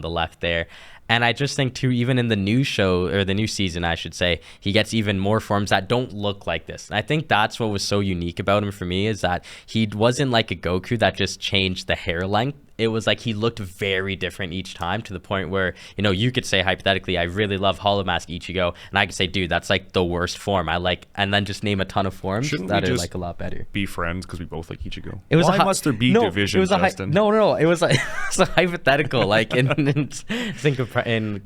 the left there. And I just think too, even in the new show, or the new season, I should say, he gets even more forms that don't look like this. And I think that's what was so unique about him for me, is that he wasn't like a Goku that just changed the hair length. It was like he looked very different each time, to the point where, you could say hypothetically, I really love Hollow Mask Ichigo, and I could say, dude, that's like the worst form. And then just name a ton of forms that are like a lot better.
Be friends because we both like Ichigo.
Why
must there be division, Justin?
No. It was like it's a hypothetical, like in comparison.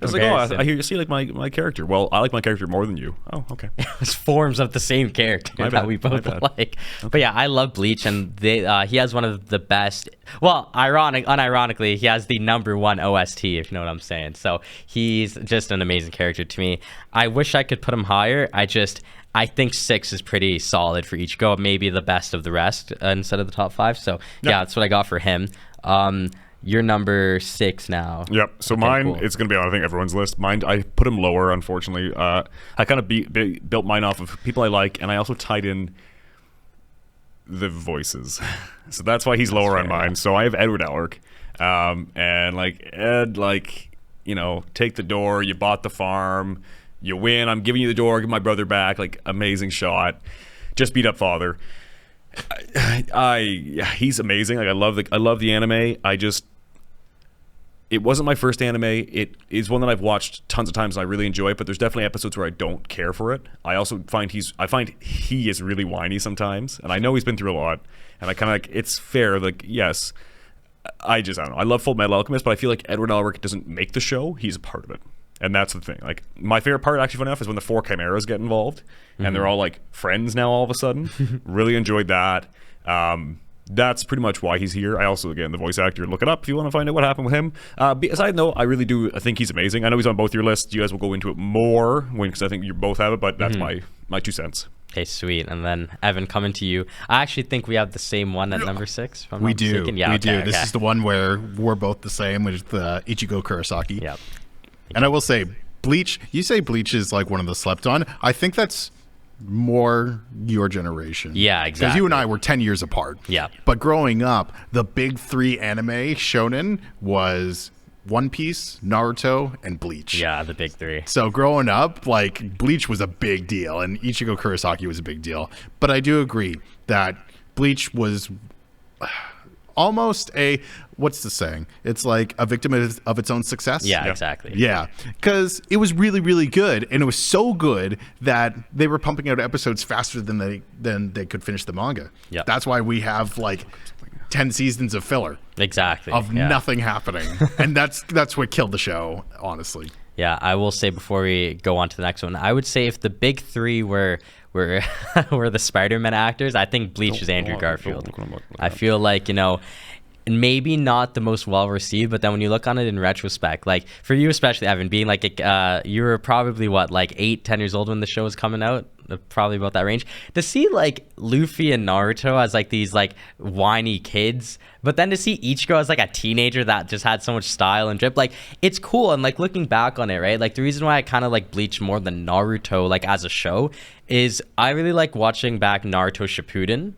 I hear you see like my character. Well, I like my character more than you. Oh, okay.
It was forms of the same character that we both like. Okay. But yeah, I love Bleach, and he has one of the best. Well, unironically, he has the #1 OST, if you know what I'm saying. So he's just an amazing character to me. I wish I could put him higher. I think 6 is pretty solid for Ichigo, maybe the best of the rest instead of the top 5. So yeah, that's what I got for him. You're number 6 now.
Yep. So okay, mine, cool. It's going to be on, I think, everyone's list. Mine, I put him lower, unfortunately. I kind of built mine off of people I like, and I also tied in the voices. So that's why he's lower on mine. So I have Edward Elric. And like Ed, take the door, you bought the farm, you win, I'm giving you the door, give my brother back, like amazing shot, just beat up father. He's amazing. Like I love the anime. It wasn't my first anime. It is one that I've watched tons of times and I really enjoy it, but there's definitely episodes where I don't care for it. I also find he is really whiny sometimes, and I know he's been through a lot, and I kind of like, it's fair, like, yes, I don't know. I love Full Metal Alchemist, but I feel like Edward Elric doesn't make the show. He's a part of it. And that's the thing. Like, my favorite part, actually, funny enough, is when the 4 chimeras get involved, and they're all like friends now all of a sudden. Really enjoyed that. That's pretty much why he's here. I also, again, the voice actor, look it up if you want to find out what happened with him. Aside note, I really do. I think he's amazing. I know he's on both your lists. You guys will go into it more because I think you both have it. But that's my 2 cents.
Okay, sweet. And then Evan, coming to you. I actually think we have the same one at number 6. If I'm
We
not
do.
mistaken. Yeah,
we
okay,
do. This is the one where we're both the same, which is the Ichigo Kurosaki.
Yep.
And I will say, Bleach. You say Bleach is like one of the slept on. I think that's more your generation.
Yeah, exactly.
Because you and I were 10 years apart.
Yeah.
But growing up, the big 3 anime shonen was One Piece, Naruto, and Bleach.
Yeah, the big 3.
So growing up, like, Bleach was a big deal and Ichigo Kurosaki was a big deal. But I do agree that Bleach was almost a, what's the saying? It's like a victim of its own success.
Yeah, exactly.
Yeah, because it was really, really good, and it was so good that they were pumping out episodes faster than they could finish the manga.
Yeah.
That's why we have like 10 seasons of filler
Exactly.
of
yeah.
nothing happening, and that's what killed the show, honestly.
Yeah, I will say before we go on to the next one, I would say if the big 3 were were the Spider-Man actors, I think Bleach is Andrew Garfield. I feel like, you know, maybe not the most well received, but then when you look on it in retrospect, like for you especially, Evan, being like you were probably what, like 8-10 years old when the show was coming out, probably about that range, to see like Luffy and Naruto as like these like whiny kids, but then to see Ichigo as like a teenager that just had so much style and drip, like it's cool. And like looking back on it, right, like the reason why I kind of like Bleach more than Naruto like as a show is I really like watching back Naruto Shippuden.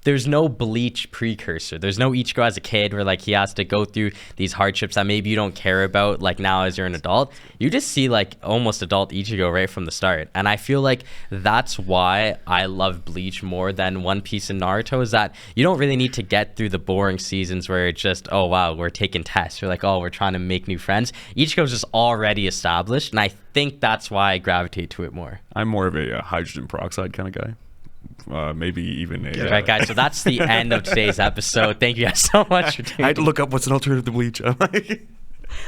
There's no Bleach precursor. There's no Ichigo as a kid where like he has to go through these hardships that maybe you don't care about like now as you're an adult. You just see like almost adult Ichigo right from the start. And I feel like that's why I love Bleach more than One Piece and Naruto, is that you don't really need to get through the boring seasons where it's just, oh wow, we're taking tests. We're like, oh, we're trying to make new friends. Ichigo's just already established, and I think that's why I gravitate to it more.
I'm more of a hydrogen peroxide kind of guy. Maybe even a...
All right, guys, so that's the end of today's episode. Thank you guys so much for tuning
I had to look up what's an alternative to Bleach.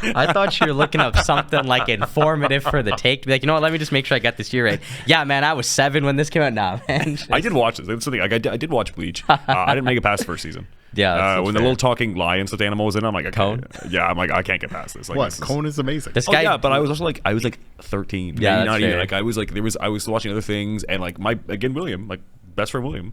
I thought you were looking up something like informative for the take. To be like, you know what, let me just make sure I get this year right. Yeah, man, I was 7 when this came out. Now, man.
I did watch this. That's the thing. Like, I did watch Bleach. I didn't make it past the first season.
Yeah,
when the little talking lion stuffed animal was in, I'm like,
Cone?
Yeah, I'm like, I can't get past this. Like,
What? Cone is amazing.
This guy,
yeah, but I was also like, I was like 13.
Yeah,
Maybe
that's
not even.
fair.
Like, I was watching other things, and like William, like best friend William,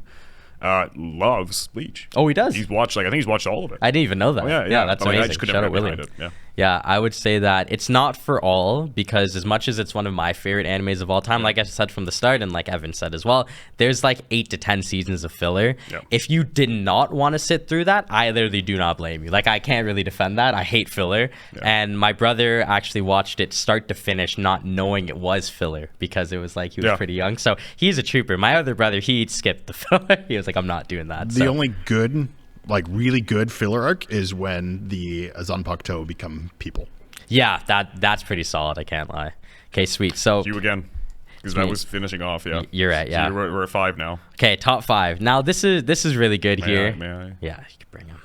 loves Bleach.
Oh, he does?
He's watched I think he's watched all of it.
I didn't even know that.
Oh, yeah.
That's
But, like,
amazing.
I just couldn't
Shout
get
out William.
behind it. Yeah.
Yeah, I would say that it's not for all, because as much as it's one of my favorite animes of all time, like I said from the start, and like Evan said as well, there's like 8 to 10 seasons of filler.
Yeah.
If you did not want to sit through that, I literally do not blame you. Like, I can't really defend that. I hate filler.
Yeah.
And my brother actually watched it start to finish not knowing it was filler, because it was like he was pretty young. So he's a trooper. My other brother, he skipped the filler. He was like, I'm not doing that.
The only good, like really good filler arc is when the Zanpakuto become people.
Yeah, that's pretty solid. I can't lie. Okay, sweet. So
You again. Because that was finishing off, yeah.
You're right, yeah.
So we're at 5 now.
okay, top 5. Now this is really good here.
May I?
Yeah, you can bring him.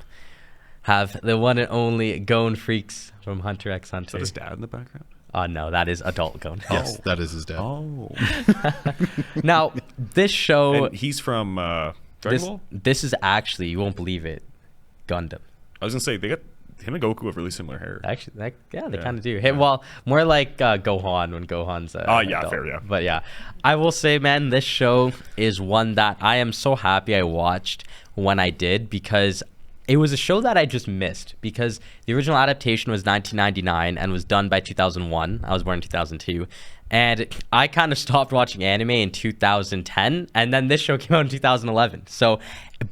Have the one and only Gon Freaks from Hunter x
Is
Hunter.
that his dad in the background?
Oh no, that is adult Gon.
Yes, that is his dad.
Oh.
Now this show,
And he's from Dragon Ball?
this is actually, you won't believe it, Gundam.
I was going to say, they got him and Goku have really similar hair.
Actually, they
Yeah.
kind of do. Hey, well, more like Gohan when Gohan's an
yeah,
adult.
fair, yeah.
But yeah, I will say, man, this show is one that I am so happy I watched when I did, because it was a show that I just missed, because the original adaptation was 1999 and was done by 2001. I was born in 2002. And I kind of stopped watching anime in 2010, and then this show came out in 2011. So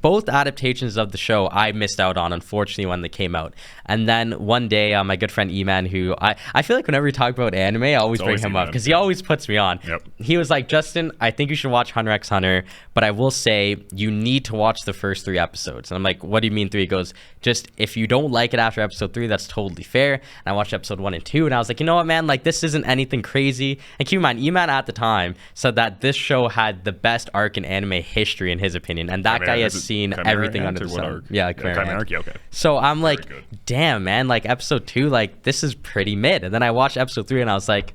both adaptations of the show I missed out on, unfortunately, when they came out. And then one day, my good friend E-Man, who I feel like whenever we talk about anime, I always bring him up because he always puts me on.
Yep.
He was like, Justin, I think you should watch Hunter x Hunter, but I will say you need to watch the first 3 episodes. And I'm like, what do you mean 3? He goes, just if you don't like it after episode 3, that's totally fair. And I watched episode 1 and 2, and I was like, you know what, man, like this isn't anything crazy. And keep in mind, E-Man at the time said that this show had the best arc in anime history in his opinion, and that guy has seen everything under the sun. Yeah,
Chimera. Yeah, okay.
So I'm like,
good.
damn, man, like episode 2, like this is pretty mid. And then I watched episode 3 and I was like,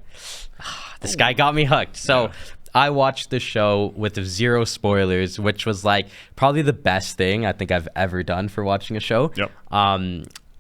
this guy got me hooked. So I watched the show with 0 spoilers, which was like probably the best thing I think I've ever done for watching a show.
Yep.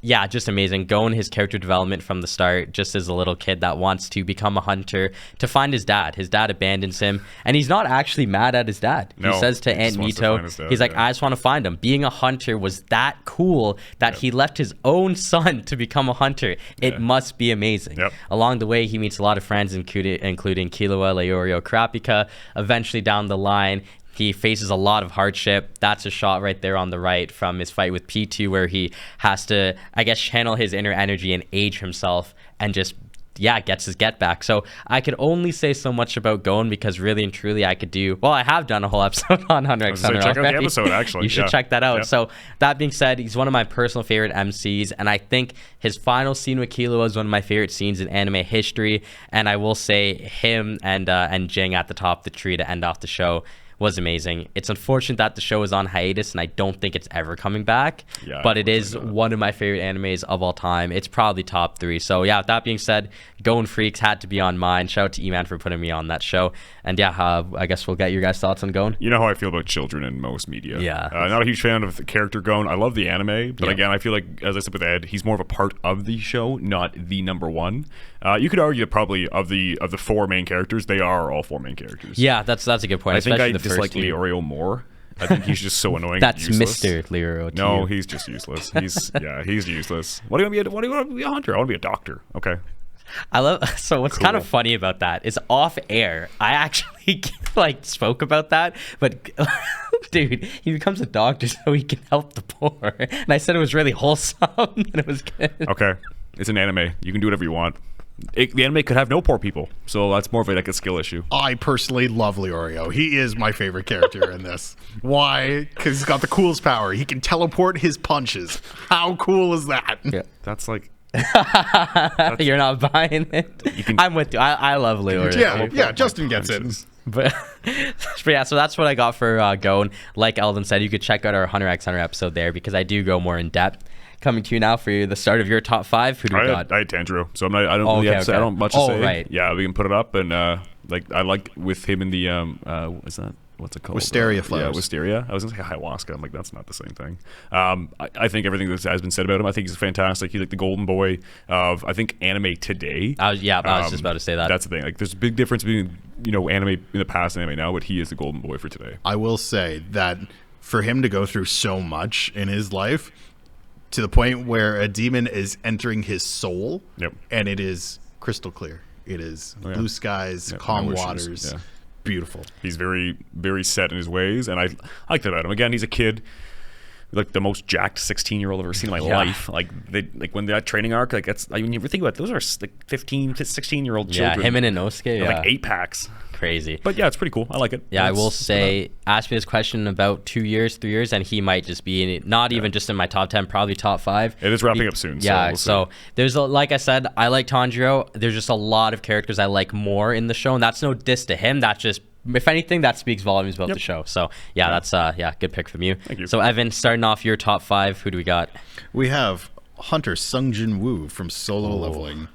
Yeah, just amazing. Going his character development from the start, just as a little kid that wants to become a hunter to find his dad. His dad abandons him, and he's not actually mad at his dad.
No,
he says to Aunt Mito, he's like, I just want to find him. Being a hunter was that cool that he left his own son to become a hunter. It must be amazing.
Yep.
Along the way, he meets a lot of friends, including Killua, Leorio, Kurapika. Eventually, down the line, he faces a lot of hardship. That's a shot right there on the right from his fight with P2, where he has to, I guess, channel his inner energy and age himself and just, gets his get back. So I could only say so much about Gon because really and truly I could do, well, I have done a whole episode on Hunter x Hunter.
Check out the episode, actually.
You should check that out. So that being said, he's one of my personal favorite MCs, and I think his final scene with Killua is one of my favorite scenes in anime history. And I will say him and Jing at the top of the tree to end off the show was amazing. It's unfortunate that the show is on hiatus, and I don't think it's ever coming back. But it is one of my favorite animes of all time. It's probably top 3. So yeah, with that being said, Gon Freaks had to be on mine. Shout out to E-Man for putting me on that show. And I guess we'll get your guys' thoughts on Gon.
You know how I feel about children in most media.
Yeah.
Not a huge fan of the character Gon. I love the anime, but again, I feel like, as I said with Ed, he's more of a part of the show, not the number one. You could argue that probably of the 4 main characters, they are all 4 main characters.
Yeah, that's a good point.
I think I dislike Leorio more. I think he's just so annoying.
That's
and useless.
Mr. Leorio.
No, he's just useless. He's useless. What do you want to be a hunter? I want to be a doctor. Okay.
I love. So what's kind of funny about that is off air, I actually spoke about that, but dude, he becomes a doctor so he can help the poor, and I said it was really wholesome and it was good.
Okay, it's an anime. You can do whatever you want. The anime could have no poor people, so that's more of a skill issue.
I personally love Leorio. He is my favorite character in this. Why? Because he's got the coolest power. He can teleport his punches. How cool is that?
Yeah.
That's like...
You're not buying it? I'm with you. I love Leorio.
Yeah, Justin gets it.
But yeah, so that's what I got for Gon. Like Eldin said, you could check out our Hunter x Hunter episode there because I do go more in depth. Coming to you now for the start of your top 5. Who do we got?
I had Tanjiro, so I'm not. I don't really have to say, I don't much to say.
Right.
Yeah, we can put it up, and I like with him in the what's that? What's it called?
Wisteria flowers.
Yeah, wisteria. I was gonna say ayahuasca. I'm like, that's not the same thing. I think everything that has been said about him. I think he's fantastic. He's like the golden boy of I think anime today.
I was just about to say that.
That's the thing. Like, there's a big difference between anime in the past and anime now, but he is the golden boy for today.
I will say that for him to go through so much in his life, to the point where a demon is entering his soul, and it is crystal clear. It is blue skies, calm waters, beautiful.
He's very, very set in his ways, and I like that about him. Again, he's a kid, like the most jacked 16-year-old I've ever seen in my life. Like when that training arc, like that's. I mean, you ever think about it, those are like 15 to 16-year-old children.
Yeah, him and Inosuke.
Like 8-packs.
Crazy.
But yeah, it's pretty cool. I like it.
Yeah, I will say, ask me this question in about 2 years, 3 years, and he might just be not even just in my top 10, probably top 5.
It is wrapping up soon.
Yeah,
so
there's like I said, I like Tanjiro. There's just a lot of characters I like more in the show, and that's no diss to him. That's just, if anything, that speaks volumes about the show. So yeah, that's good pick from you.
Thank you.
So Evan, starting off your top 5, who do we got?
We have Hunter Sungjin Woo from Solo Leveling,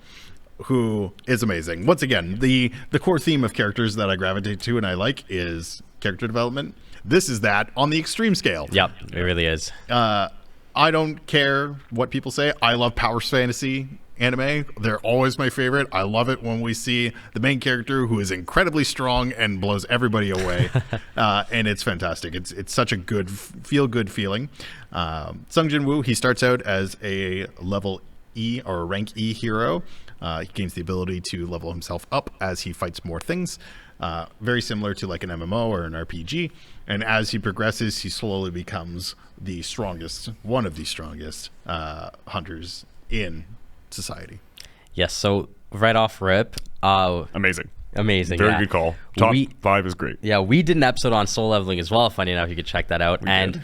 who is amazing. Once again, the core theme of characters that I gravitate to and I like is character development. This is that on the extreme scale.
Yep, it really is.
I don't care what people say. I love power fantasy anime. They're always my favorite. I love it when we see the main character who is incredibly strong and blows everybody away. And it's fantastic. It's such a good, feel-good feeling. Sungjin Woo, he starts out as a level E or a rank E hero. He gains the ability to level himself up as he fights more things. Very similar to like an MMO or an RPG. And as he progresses, he slowly becomes the strongest, one of the strongest hunters in society.
Yes. So right off rip,
Amazing. Very
yeah.
good call. Top 5 is great.
Yeah, we did an episode on soul leveling as well. Funny enough, you could check that out.
Did?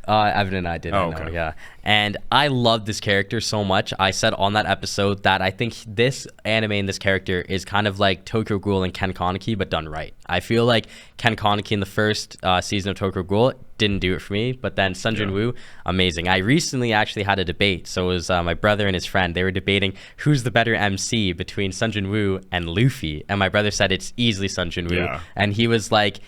Evan and I did.
Oh,
I know,
okay.
yeah. And I love this character so much. I said on that episode that I think this anime and this character is kind of like Tokyo Ghoul and Ken Kaneki, but done right. I feel like Ken Kaneki in the first season of Tokyo Ghoul didn't do it for me, but then Sun Jin Woo, amazing. I recently actually had a debate. So it was my brother and his friend. They were debating who's the better MC between Sun Jin Woo and Luffy. And my brother said it's easily Sun Jin Woo.
Yeah.
And he was like,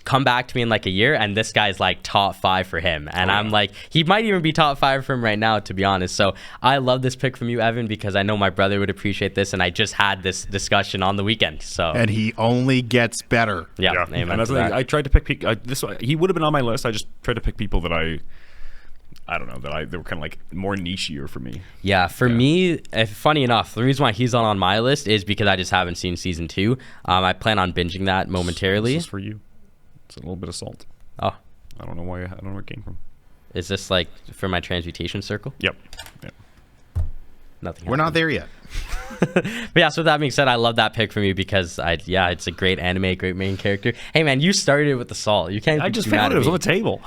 come back to me in like a year, and this guy's like top 5 for him. And I'm like, he might even be top 5 for him right now, to be honest. So I love this pick from you, Evan, because I know my brother would appreciate this, and I just had this discussion on the weekend. So
And he only gets better.
yeah,
And
amen
that's
to
the thing.
that.
I tried to pick he would have been on my list. I just tried to pick people that I don't know, they were kind of like more nichier for me.
Yeah, for me, funny enough, the reason why he's not on my list is because I just haven't seen season 2. I plan on binging that momentarily.
This is for you. It's a little bit of salt.
Oh,
I don't know why. I don't know where it came from.
is this like for my transmutation circle?
Yep.
Nothing.
We're not there yet.
But yeah, so with that being said, I love that pick from you because it's a great anime, great main character. Hey man, you started with the salt. You can't.
I
be
just
too mad
found it.
at
It was
me.
on the table.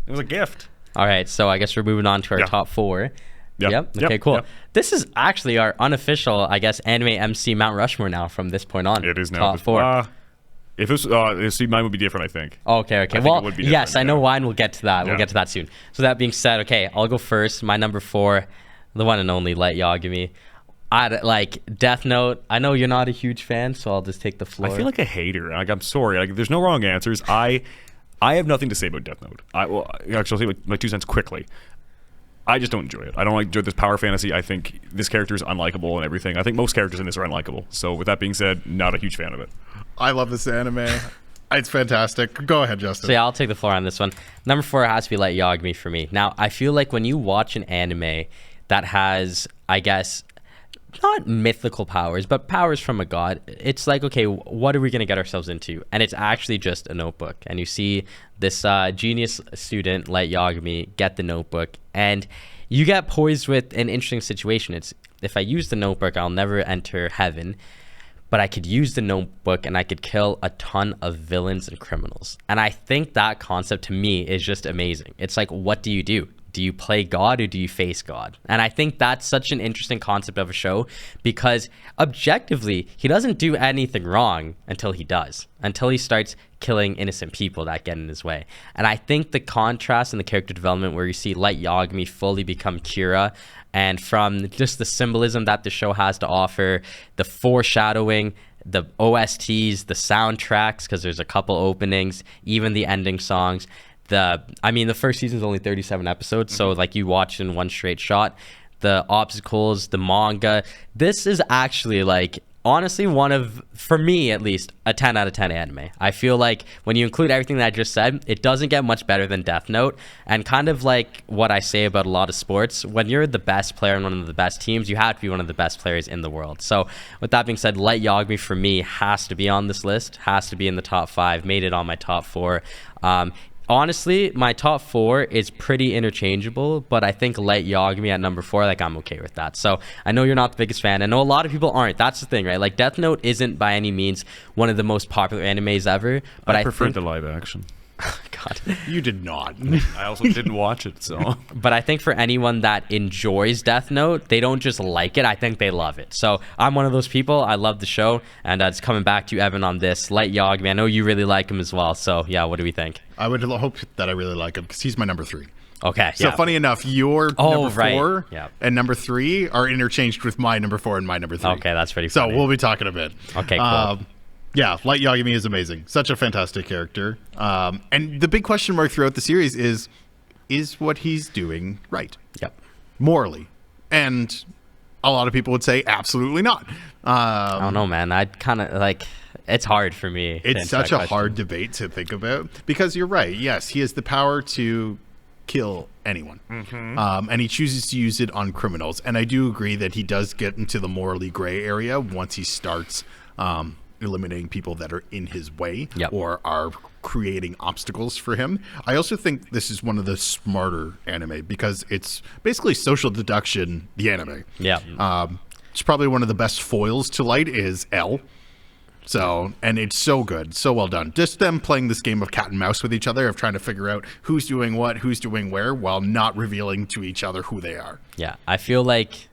It was a gift.
All right, so I guess we're moving on to our
Yeah.
top 4.
Yep.
Okay, cool.
Yep.
This is actually our unofficial, I guess, anime MC Mount Rushmore now from this point on.
It is now.
Top 4.
If it was, see, mine would be different, I think.
Okay.
I think
Well,
it would be
yes,
different,
I know
yeah.
why, and we'll get to that. We'll
Yeah.
get to that soon. So that being said, okay, I'll go first. My number 4, the one and only Light Yagami. Like Death Note. I know you're not a huge fan, so I'll just take the floor.
I feel like a hater. Like, I'm sorry. Like, there's no wrong answers. I have nothing to say about Death Note. Actually, I'll say my 2 cents quickly. I just don't enjoy it. I don't enjoy this power fantasy. I think this character is unlikable and everything. I think most characters in this are unlikable. So with that being said, not a huge fan of it.
I love this anime. It's fantastic. Go ahead, Justin.
So yeah, I'll take the floor on this one. Number 4 has to be Light Yagami for me. Now, I feel like when you watch an anime that has, I guess, not mythical powers, but powers from a god, it's like, okay, what are we going to get ourselves into? And it's actually just a notebook. And you see this genius student, Light Yagami, get the notebook, and you get poised with an interesting situation. It's, if I use the notebook, I'll never enter heaven, but I could use the notebook and I could kill a ton of villains and criminals. And I think that concept to me is just amazing. It's like, what do you do? Do you play God or do you face God? And I think that's such an interesting concept of a show because objectively, he doesn't do anything wrong until he does, until he starts killing innocent people that get in his way. And I think the contrast in the character development where you see Light Yagami fully become Kira, and from just the symbolism that the show has to offer, the foreshadowing, the OSTs, the soundtracks, because there's a couple openings, even the ending songs. The first season is only 37 episodes, so like you watch in one straight shot. The obstacles, the manga. This is actually like honestly one of, for me at least, a 10 out of 10 anime. I feel like when you include everything that I just said, it doesn't get much better than Death Note. And kind of like what I say about a lot of sports, when you're the best player in one of the best teams, you have to be one of the best players in the world. So with that being said, Light Yagami for me has to be on this list, has to be in the top 5, made it on my top 4. Honestly, my top 4 is pretty interchangeable, but I think Light Yagami at number 4, like I'm okay with that. So I know you're not the biggest fan. I know a lot of people aren't. That's the thing, right? Like Death Note isn't by any means one of the most popular animes ever, but I
preferred
think
the live action.
God.
You did not.
I also didn't watch it, so.
But I think for anyone that enjoys Death Note, they don't just like it. I think they love it. So I'm one of those people. I love the show, and it's coming back to you, Evan, on this. Light Yagami, I know you really like him as well. So yeah, what do we think?
I would hope that I really like him because he's my number 3.
Okay.
So
yeah.
funny enough, your number 4
Yeah.
and number 3 are interchanged with my number 4 and my number 3.
Okay, that's pretty
So
funny.
we'll be talking a bit.
Okay, cool.
Yeah, Light Yagami is amazing. Such a fantastic character. And the big question mark throughout the series is what he's doing right?
Yep.
Morally. And a lot of people would say absolutely not.
I don't know, man. I'd kind of like, it's hard for me. to
It's
answer
such
that
a
question.
hard debate to think about because you're right. Yes, he has the power to kill anyone. And he chooses to use it on criminals. And I do agree that he does get into the morally gray area once he starts eliminating people that are in his way or are creating obstacles for him. I also think this is one of the smarter anime because it's basically social deduction, the anime. It's probably one of the best foils to Light is L. So, and it's so good, so well done. Just them playing this game of cat and mouse with each other, of trying to figure out who's doing what, who's doing where, while not revealing to each other who they are.
Yeah, I feel like,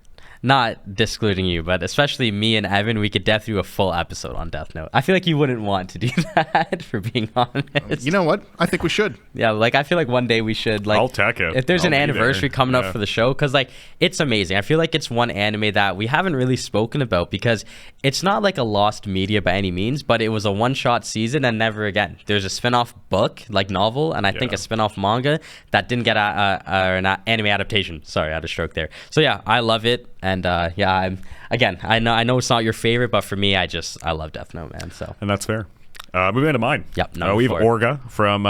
not discluding you, but especially me and Evan, we could definitely do a full episode on Death Note. I feel like you wouldn't want to do that, for being honest.
You know what? I think we should.
Yeah, like I feel like one day we should, like,
I'll tech it.
if there's an anniversary coming up
Yeah.
for the show, because like it's amazing. I feel like it's one anime that we haven't really spoken about because it's not like a lost media by any means, but it was a one-shot season and never again. There's a spin-off book, like novel, and I think a spin-off manga that didn't get an anime adaptation. Sorry, I had a stroke there. So yeah, I love it. And yeah, I know it's not your favorite, but for me, I love Death Note, man. So,
And that's fair. Moving on to mine.
Yep,
we have
number 4.
Orga from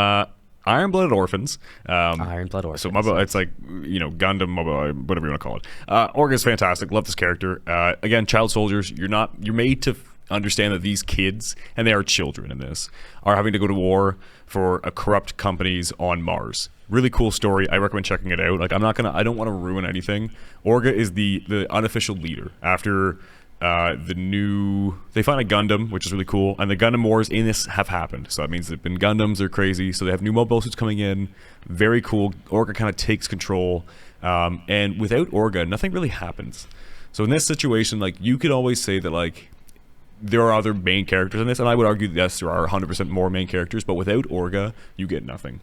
Iron Blooded Orphans.
Iron Blood Orphans.
So it's like, Gundam, whatever you want to call it. Orga's fantastic. Love this character. Again, child soldiers. You're made to understand that these kids, and they are children in this, are having to go to war for corrupt companies on Mars. Really cool story. I recommend checking it out. Like, I don't want to ruin anything. Orga is the unofficial leader after they find a Gundam, which is really cool, and the Gundam wars in this have happened. So that means that Gundams are crazy. So they have new mobile suits coming in. Very cool. Orga kind of takes control, and without Orga, nothing really happens. So in this situation, like, you could always say that, like, there are other main characters in this, and I would argue that yes, there are 100% more main characters, but without Orga, you get nothing.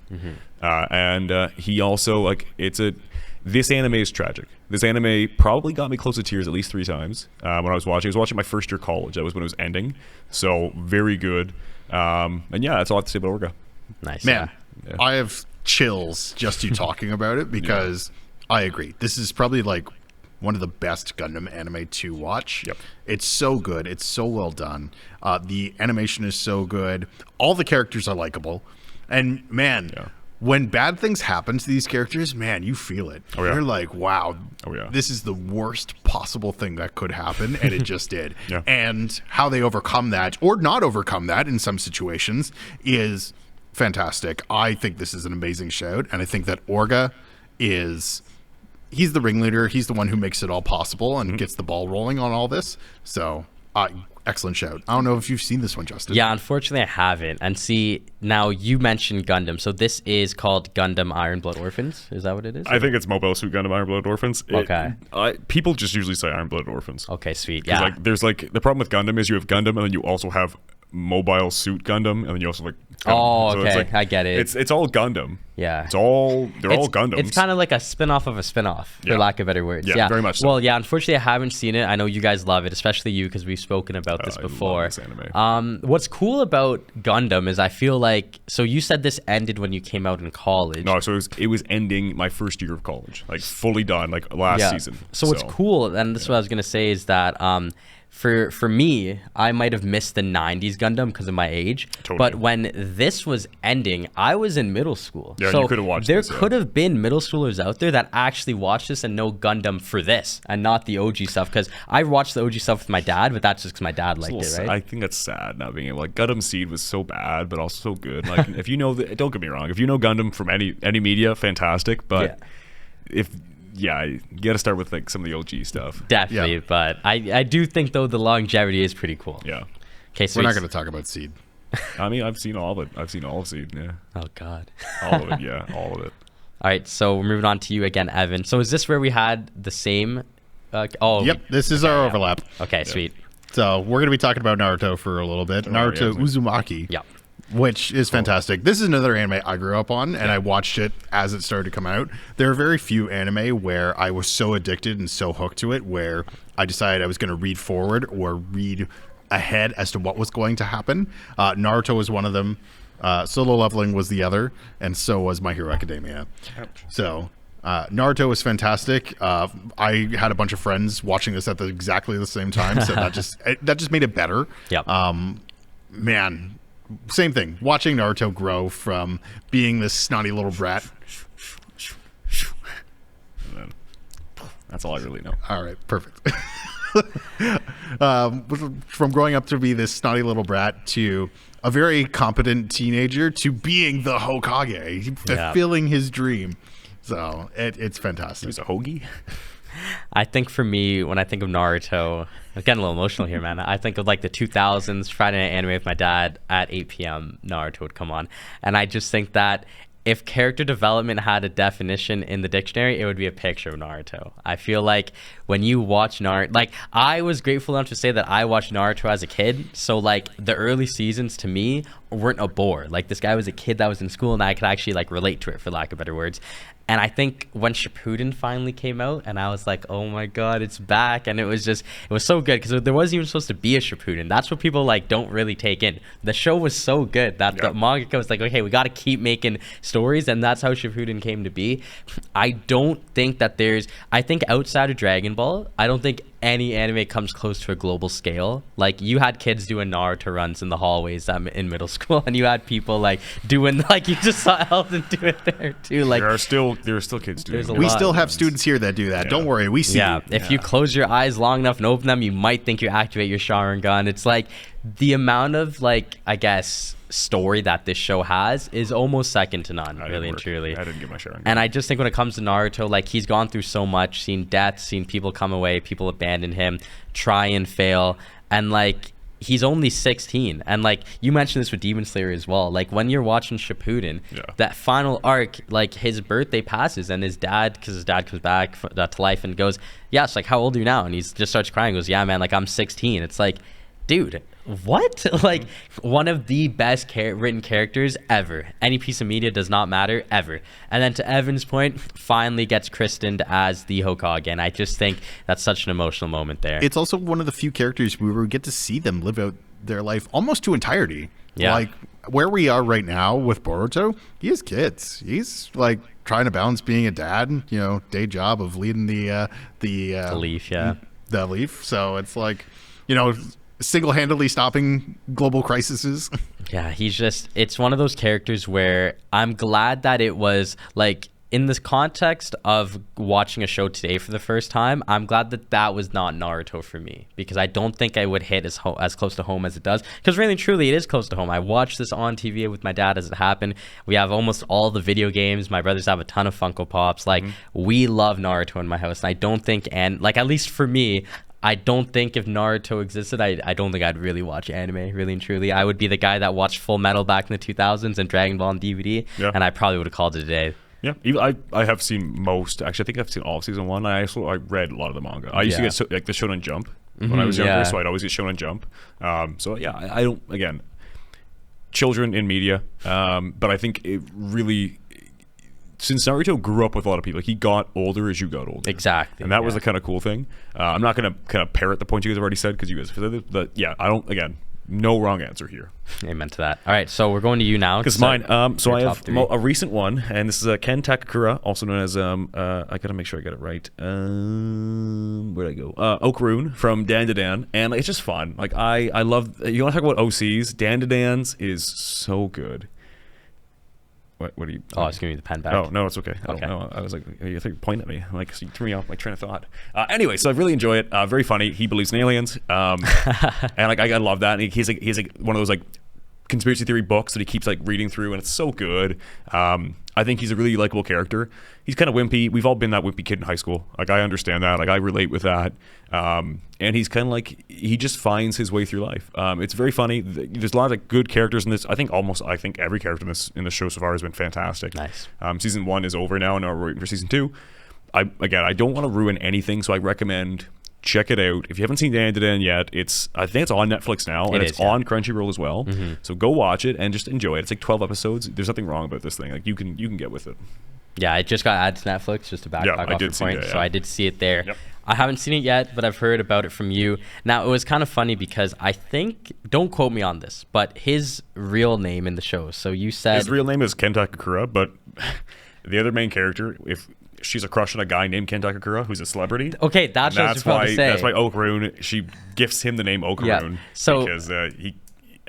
And he also, like, this anime is tragic. This anime probably got me close to tears at least 3 times when I was watching. I was watching my first year of college. That was when it was ending. So very good. And yeah, that's all I have to say about Orga.
Nice,
Man,
yeah.
I have chills just you talking about it because I agree. This is probably like one of the best Gundam anime to watch.
Yep.
It's so good. It's so well done. The animation is so good. All the characters are likable. And man, when bad things happen to these characters, man, you feel it.
Oh, yeah.
You're like, wow,
yeah.
this is the worst possible thing that could happen. And it just did.
Yeah.
And how they overcome that or not overcome that in some situations is fantastic. I think this is an amazing show. And I think that Orga he's the ringleader. He's the one who makes it all possible and gets the ball rolling on all this. So, excellent shout. I don't know if you've seen this one, Justin.
Yeah, unfortunately, I haven't. And see, now you mentioned Gundam. So this is called Gundam Iron Blood Orphans. Is that what it is?
I think it's Mobile Suit Gundam Iron Blooded Orphans.
Okay.
People just usually say Iron Blooded Orphans.
Okay, sweet.
'Cause,
Yeah.
like, there's like the problem with Gundam is you have Gundam and then you also have Mobile Suit Gundam and then you also like Gundam.
Oh,
So
okay.
it's like,
I get it.
It's all Gundam.
Yeah.
They're all Gundams.
It's kind of like a spin-off of a spin-off, for
Yeah.
lack of better words.
Yeah, very much so.
Well, yeah, unfortunately, I haven't seen it. I know you guys love it, especially you, because we've spoken about this
I
before.
love this anime.
What's cool about Gundam is I feel like, so you said this ended when you came out in college.
No, so it was ending my first year of college, like fully done, like last season.
So what's cool, and this is what I was gonna say, is that for me, I might have missed the 90s Gundam because of my age.
Totally.
But when this was ending, I was in middle school.
Yeah,
so
you could have watched
there
this, yeah.
could have been middle schoolers out there that actually watched this and know Gundam for this and not the OG stuff. Because I watched the OG stuff with my dad, but that's just because my dad liked it, right?
I think that's sad not being able, like, Gundam Seed was so bad, but also so good. Like, if you know, don't get me wrong, if you know Gundam from any media, fantastic. But you got to start with like some of the OG stuff.
Definitely,
Yeah.
but I do think though the longevity is pretty cool.
Yeah.
Okay, so
We're not going to talk about Seed.
I mean, I've seen all of it. I've seen all of Seed. Yeah.
Oh God.
All of it. Yeah. All of it.
All right, so we're moving on to you again, Evan. So is this where we had the same?
Yep, this is our overlap.
Okay, sweet.
So we're going to be talking about Naruto for a little bit. Naruto
yeah.
Uzumaki.
Yep.
Which is fantastic. This is another anime I grew up on, and I watched it as it started to come out. There are very few anime where I was so addicted and so hooked to it where I decided I was going to read forward or read ahead as to what was going to happen. Naruto was one of them. Solo Leveling was the other, and so was My Hero Academia. So Naruto was fantastic. I had a bunch of friends watching this at exactly the same time, so that just made it better.
Yep.
Man, same thing. Watching Naruto grow from being this snotty little brat
That's all I really know.
All right, perfect. From growing up to be this snotty little brat to a very competent teenager to being the Hokage, fulfilling his dream. So it's fantastic.
He's a hoagie.
I think for me, when I think of Naruto, I'm getting a little emotional here, man. I think of like the 2000s, Friday night anime with my dad at 8 p.m. Naruto would come on. And I just think that if character development had a definition in the dictionary, it would be a picture of Naruto. I feel like when you watch Naruto, like I was grateful enough to say that I watched Naruto as a kid. So like the early seasons to me weren't a bore. Like this guy was a kid that was in school and I could actually like relate to it, for lack of better words. And I think when Shippuden finally came out and I was like, oh my God, it's back. And it was so good because there wasn't even supposed to be a Shippuden. That's what people like don't really take in. The show was so good that the mangaka was like, okay, we got to keep making stories. And that's how Shippuden came to be. I don't think that I think outside of Dragon Ball, I don't think any anime comes close to a global scale. Like you had kids doing Naruto runs in the hallways in middle school, and you had people like doing like you just saw Eldin do it there too. Like
there are still kids doing it.
We still have students here that do that. Don't worry, we see.
Yeah, if you close your eyes long enough and open them, you might think you activate your Sharingan. It's like the amount of like I guess story that this show has is almost second to none, really and truly.
I didn't get my Sharingan.
And I just think when it comes to Naruto, like he's gone through so much, seen death, seen people come away, people abandon him, try and fail, and like he's only 16. And like you mentioned this with Demon Slayer as well. Like when you're watching Shippuden, that final arc, like his birthday passes and his dad, because his dad comes back to life and goes, yeah, it's like, how old are you now? And he just starts crying, goes, yeah, man, like I'm 16. It's like, dude, what? Like one of the best written characters ever. Any piece of media does not matter ever. And then to Evan's point, finally gets christened as the Hokage, and I just think that's such an emotional moment there.
It's also one of the few characters where we get to see them live out their life almost to entirety.
Yeah.
Like where we are right now with Boruto, he has kids. He's like trying to balance being a dad, day job of leading the
Leaf,
the Leaf. So it's like, single-handedly stopping global crises.
Yeah, it's one of those characters where I'm glad that it was like in this context of watching a show today for the first time, I'm glad that was not Naruto for me, because I don't think I would hit as close to home as it does, because really and truly it is close to home. I watched this on TV with my dad as it happened. We have almost all the video games. My brothers have a ton of Funko Pops. Like we love Naruto in my house, and I don't think, and like at least for me, I don't think if Naruto existed, I don't think I'd really watch anime, really and truly. I would be the guy that watched Full Metal back in the 2000s and Dragon Ball on DVD, and I probably would have called it a day.
Yeah, even I have seen most. Actually, I think I've seen all of season 1. I read a lot of the manga. I used to get like the Shonen Jump when I was younger, so I'd always get Shonen Jump. So yeah, I don't, again, children in media, but I think it really, since Naruto grew up with a lot of people, like he got older as you got older.
Exactly.
And that was the kind of cool thing. I'm not going to kind of parrot the point you guys have already said, because you guys said it, but yeah, I don't, again, no wrong answer here.
Amen to that. All right, so we're going to you now.
Because mine, so I have a recent one, and this is Ken Takakura, also known as, I got to make sure I get it right. Where'd I go? Okarun from Dan to Dan, and it's just fun. Like, I love, you want to talk about OCs? Dan to Dan's is so good. What are you?
Oh, I was giving you the pen back.
Oh, no, it's okay.
Okay.
No, I was like, you think you're pointing at me. I'm like, so you threw me off my train of thought. Anyway, so I really enjoy it. Very funny. He believes in aliens. And like, I love that. And he's like one of those like conspiracy theory books that he keeps like reading through, and it's so good. I think he's a really likable character. He's kind of wimpy. We've all been that wimpy kid in high school. Like, I understand that. Like, I relate with that. And he's kind of like, he just finds his way through life. It's very funny. There's a lot of good characters in this. I think every character in this show so far has been fantastic.
Nice.
Season 1 is over now, and now we're waiting for season 2. I don't want to ruin anything, so I recommend check it out. If you haven't seen Dan to Dan yet, I think it's on Netflix now, and it's on Crunchyroll as well. So go watch it and just enjoy it. It's like 12 episodes. There's nothing wrong about this thing. Like, you can get with it.
Yeah, it just got added to Netflix, just to back off your point. So I did see it there.
Yep.
I haven't seen it yet, but I've heard about it from you. Now, it was kind of funny because I think, don't quote me on this, but his real name in the show. So you said
his real name is Ken Takakura, but the other main character, if she's a crush on a guy named Ken Takakura, who's a celebrity.
Okay, that's why
That's why Okarun, she gifts him the name Okarun,
so
because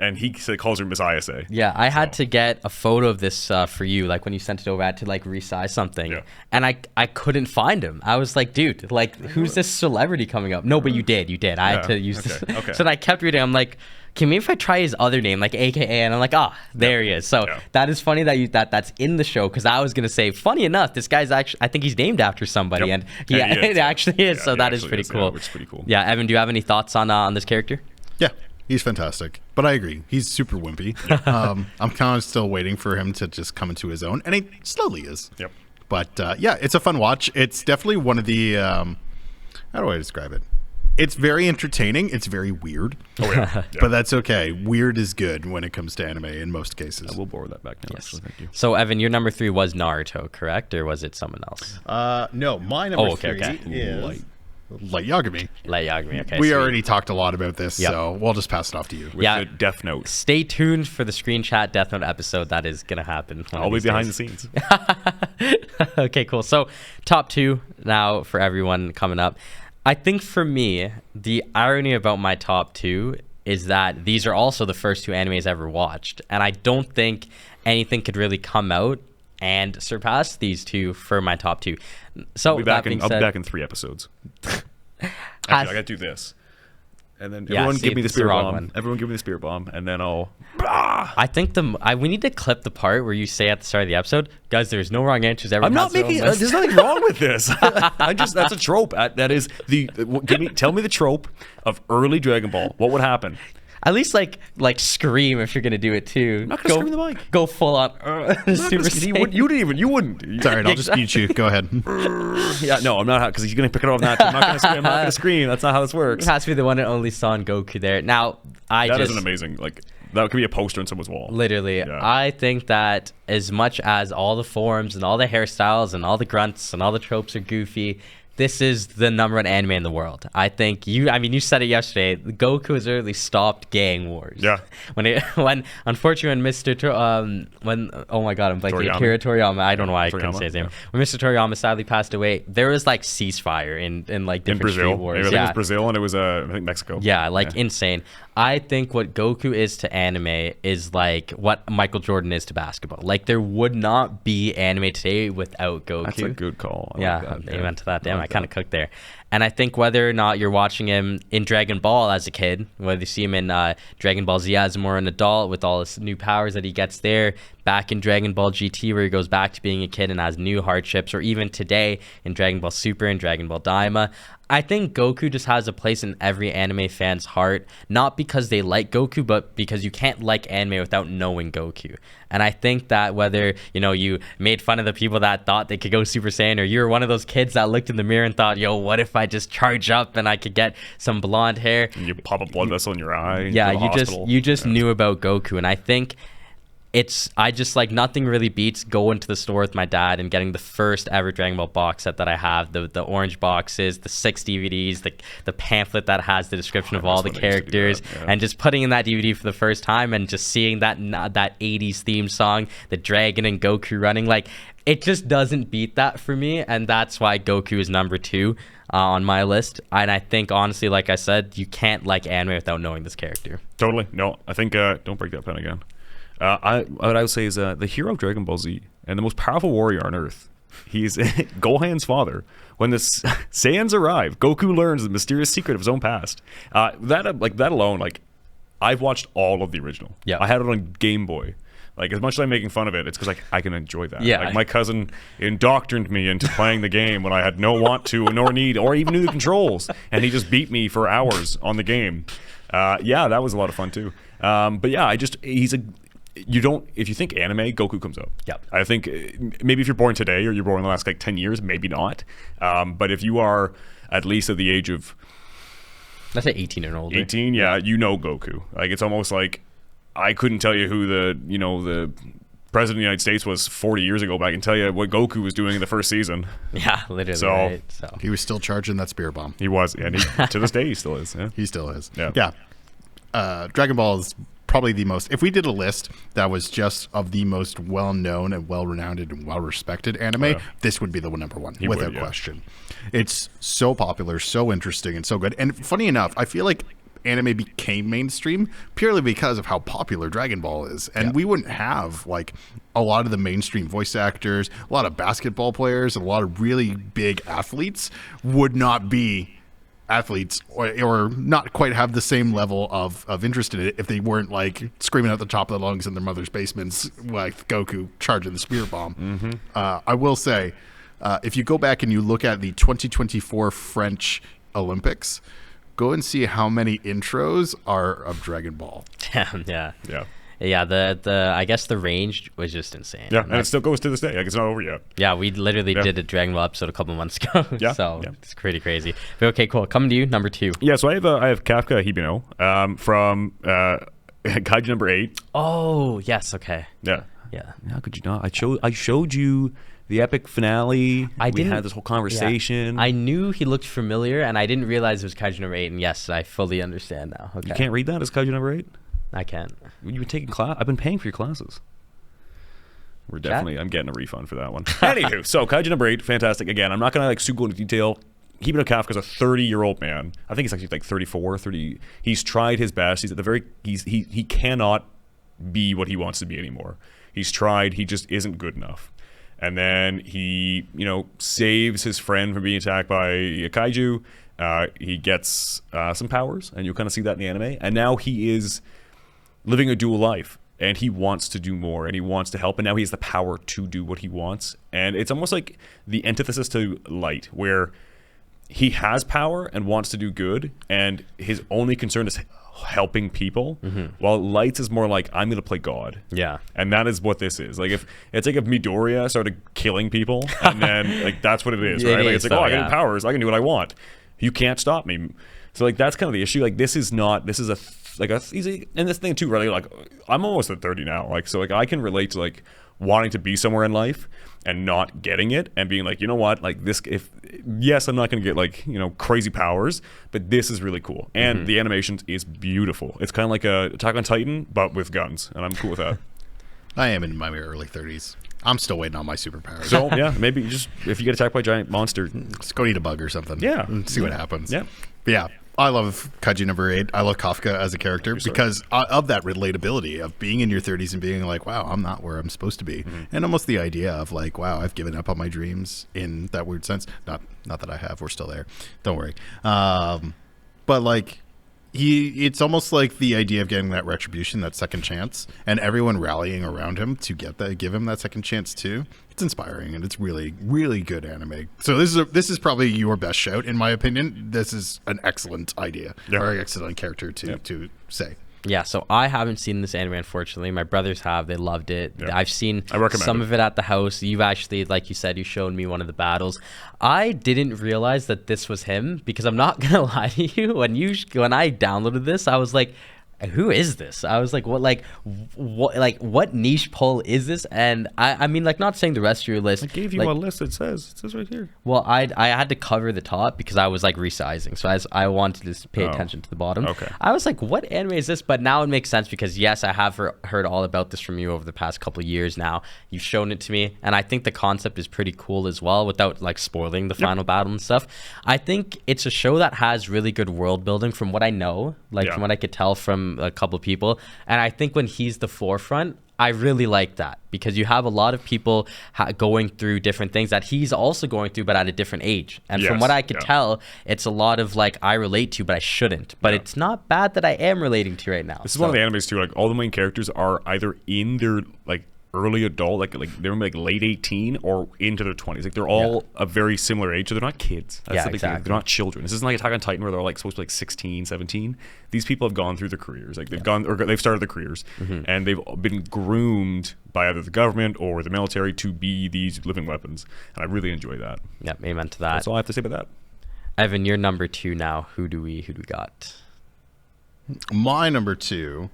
and he calls her Miss ISA.
Yeah, I had to get a photo of this for you. Like when you sent it over, I had to like resize something, and I couldn't find him. I was like, dude, like who's this celebrity coming up? No, but you did. I had to use this.
Okay.
So then I kept reading. I'm like, okay, maybe if I try his other name, like AKA, and I'm like, there he is. So that is funny that that's in the show, because I was gonna say, funny enough, this guy's actually, I think he's named after somebody, and it actually is. So that is pretty cool.
Which is pretty cool.
Yeah, Evan, do you have any thoughts on this character?
Yeah, he's fantastic. But I agree, he's super wimpy. I'm kind of still waiting for him to just come into his own, and he slowly is.
Yep.
But yeah, it's a fun watch. It's definitely one of the how do I describe it? It's very entertaining. It's very weird.
Oh yeah.
But that's okay. Weird is good when it comes to anime in most cases.
I will borrow that back now. Actually, thank you.
So Evan, your number 3 was Naruto, correct, or was it someone else?
No, my number 3 is Light Yagami.
Light Yagami. Okay.
We already talked a lot about this,
Yep.
so we'll just pass it off to you.
With the Death Note.
Stay tuned for the Screen Chat Death Note episode. That is gonna happen.
I'll be behind the scenes.
Okay, cool. So top 2 now for everyone coming up. I think for me, the irony about my top 2 is that these are also the first 2 animes I ever watched, and I don't think anything could really come out and surpass these 2 for my top 2. So
I'll be back in 3 episodes. Actually, I gotta do this. And then everyone give me the spirit bomb.
One.
Everyone give me the spirit bomb, and then I'll.
I think we need to clip the part where you say at the start of the episode, guys, there's no wrong answers.
I'm not making. There's nothing wrong with this. That's a trope. That is tell me the trope of early Dragon Ball. What would happen?
At least like scream if you're gonna do it too.
I'm not gonna scream in the mic.
Go full on. Super Saiyan.
You wouldn't.
It's all right. I'll just mute you. Go ahead.
Yeah, no, I'm not, because he's gonna pick it up on that. I'm not gonna scream. That's not how this works.
It has to be the one and only Son Goku there. Now
that is an amazing, like, that could be a poster on someone's wall.
Literally,
Yeah.
I think that as much as all the forms and all the hairstyles and all the grunts and all the tropes are goofy, this is the #1 anime in the world. I think you said it yesterday. Goku has literally stopped gang wars.
Yeah.
When unfortunately oh my god, I'm blanking. Akira Toriyama. I don't know why I couldn't say his name. When Mr. Toriyama sadly passed away, there was like ceasefire in like different
Brazil.
street wars.
I think it was Brazil, and it was I think Mexico.
Yeah, insane. I think what Goku is to anime is like what Michael Jordan is to basketball. Like, there would not be anime today without Goku.
That's a good call.
Amen to that. Damn, I kind of cooked there. And I think whether or not you're watching him in Dragon Ball as a kid, whether you see him in Dragon Ball Z as more an adult with all his new powers that he gets there, back in Dragon Ball GT where he goes back to being a kid and has new hardships, or even today in Dragon Ball Super and Dragon Ball Daima, I think Goku just has a place in every anime fan's heart, not because they like Goku, but because you can't like anime without knowing Goku. And I think that whether, you made fun of the people that thought they could go Super Saiyan, or you were one of those kids that looked in the mirror and thought, yo, what if I just charge up and I could get some blonde hair?
And you pop a blood vessel in your eye.
Yeah, you just knew about Goku. And I think I just like, nothing really beats going to the store with my dad and getting the first ever Dragon Ball box set that I have, the orange boxes, the 6 DVDs, the pamphlet that has the description of all the characters, and just putting in that DVD for the first time and just seeing that 80s theme song, the dragon and Goku running, like, it just doesn't beat that for me, and that's why Goku is number 2 on my list. And I think, honestly, like I said, you can't like anime without knowing this character.
Totally. No, I think don't break that pen again. What I would say is the hero of Dragon Ball Z and the most powerful warrior on Earth. He's Gohan's father. When the Saiyans arrive, Goku learns the mysterious secret of his own past. That alone, like, I've watched all of the original.
Yeah,
I had it on Game Boy. Like, as much as I'm making fun of it, it's because I can enjoy that.
Yeah.
Like, my cousin indoctrined me into playing the game when I had no want to, nor need, or even knew the controls, and he just beat me for hours on the game. That was a lot of fun too. But yeah, if you think anime, Goku comes up.
Yep.
I think maybe if you're born today or you're born in the last 10 years, maybe not. But if you are at least at the age of,
let's say 18 and older.
18, you know Goku. Like, it's almost like I couldn't tell you who the president of the United States was 40 years ago, but I can tell you what Goku was doing in the first season.
Yeah, literally. So
he was still charging that spear bomb.
He was, and to this day he still is. Yeah.
He still is.
Yeah.
Dragon Ball is probably the most, if we did a list that was just of the most well-known and well-renowned and well-respected anime, this would be the number 1 without question. It's so popular, so interesting, and so good. And funny enough, I feel like anime became mainstream purely because of how popular Dragon Ball is. And we wouldn't have like a lot of the mainstream voice actors, a lot of basketball players, a lot of really big athletes would not be athletes or not quite have the same level of interest in it if they weren't like screaming at the top of their lungs in their mother's basements like Goku charging the spirit bomb. I will say, if you go back and you look at the 2024 French Olympics, go and see how many intros are of Dragon Ball.
Damn, yeah.
Yeah.
Yeah, the I guess the range was just insane.
Yeah, and it still goes to this day. Like, it's not over yet.
Yeah, we literally did a Dragon Ball episode a couple months ago.
Yeah,
So
yeah.
it's pretty crazy. But okay, cool. Coming to you, number 2.
Yeah, so I have Kafka Hibino from Kaiju number 8.
Oh, yes, okay.
Yeah.
Yeah.
How could you not? I showed you the epic finale.
I
we
didn't-
had this whole conversation.
I knew he looked familiar, and I didn't realize it was Kaiju number 8. And yes, I fully understand now. Okay.
You can't read that as Kaiju number 8?
I can't.
You've been taking class. I've been paying for your classes. We're
Chat?
definitely. I'm getting a refund for that one. Anywho, so Kaiju number 8, fantastic. Again, I'm not gonna like super go into detail. Hibino Kafka's a 30-year-old man. I think he's actually like 34, 30. He's tried his best. He's at the very. He cannot be what he wants to be anymore. He's tried. He just isn't good enough. And then he, saves his friend from being attacked by a kaiju. He gets some powers, and you'll kind of see that in the anime. And now he is living a dual life, and he wants to do more, and he wants to help, and now he has the power to do what he wants. And it's almost like the antithesis to Light, where he has power and wants to do good, and his only concern is helping people, while Lights is more like, I'm going to play God.
Yeah.
And that is what this is. Like, if Midoriya started killing people, and then, like, that's what it is,
It
right? Like,
is,
it's like,
though,
I
yeah.
get powers, I can do what I want. You can't stop me. So, like, that's kind of the issue. Like, this is easy. And this thing, too, really, like, I'm almost at 30 now. Like, so, like, I can relate to, like, wanting to be somewhere in life and not getting it and being like, you know what, like this, yes, I'm not going to get like, crazy powers, but this is really cool. And the animation is beautiful. It's kind of like a Attack on Titan, but with guns. And I'm cool with that.
I am in my early 30s. I'm still waiting on my superpowers.
So yeah, maybe just, if you get attacked by a giant monster.
Let's go eat a bug or something.
Yeah.
And see what happens.
Yeah.
But yeah. I love Kaiju number 8. I love Kafka as a character because of that relatability of being in your 30s and being like, wow, I'm not where I'm supposed to be. And almost the idea of like, wow, I've given up on my dreams in that weird sense. Not that I have. We're still there. Don't worry. But like, it's almost like the idea of getting that retribution, that second chance, and everyone rallying around him to give him that second chance too. It's inspiring, and it's really, really good anime. So this is probably your best shout, in my opinion. This is an excellent idea, or an excellent character to say.
Yeah, so I haven't seen this anime, unfortunately. My brothers have. They loved it.
Yeah.
I've seen
I recommend
some
it.
of it at the house. You've actually, like you said, you showed me one of the battles. I didn't realize that this was him because I'm not going to lie to you. When I downloaded this, I was like, who is this? I was like, what niche pull is this? And I mean, like, not saying the rest of your list.
I gave you
like,
a list. It says right here.
Well, I had to cover the top because I was like resizing, so as I wanted to just pay
Oh,
attention to the bottom.
okay.
I was like, "What anime is this?" But now it makes sense because yes, I have heard all about this from you over the past couple of years. Now you've shown it to me, and I think the concept is pretty cool as well. Without like spoiling the final battle and stuff, I think it's a show that has really good world building from what I know, from what I could tell from a couple of people. And I think when he's the forefront, I really like that because you have a lot of people going through different things that he's also going through, but at a different age. And from
Yes,
what I could tell, it's a lot of like I relate to, but I shouldn't. But it's not bad that I am relating to right now.
This is one of the animes too. Like all the main characters are either in their like early adult, like they're like late 18 or into their 20s. Like they're all a very similar age, so they're not kids. That's
Yeah,
the big thing.
exactly.
They're not children. This isn't like Attack on Titan where they're like supposed to be like 16, 17. These people have gone through their careers. Like they've started their careers, and they've been groomed by either the government or the military to be these living weapons. And I really enjoy that.
Yeah, amen to that.
That's all I have to say about that.
Evan, you're number 2 now. Who do we got?
My number 2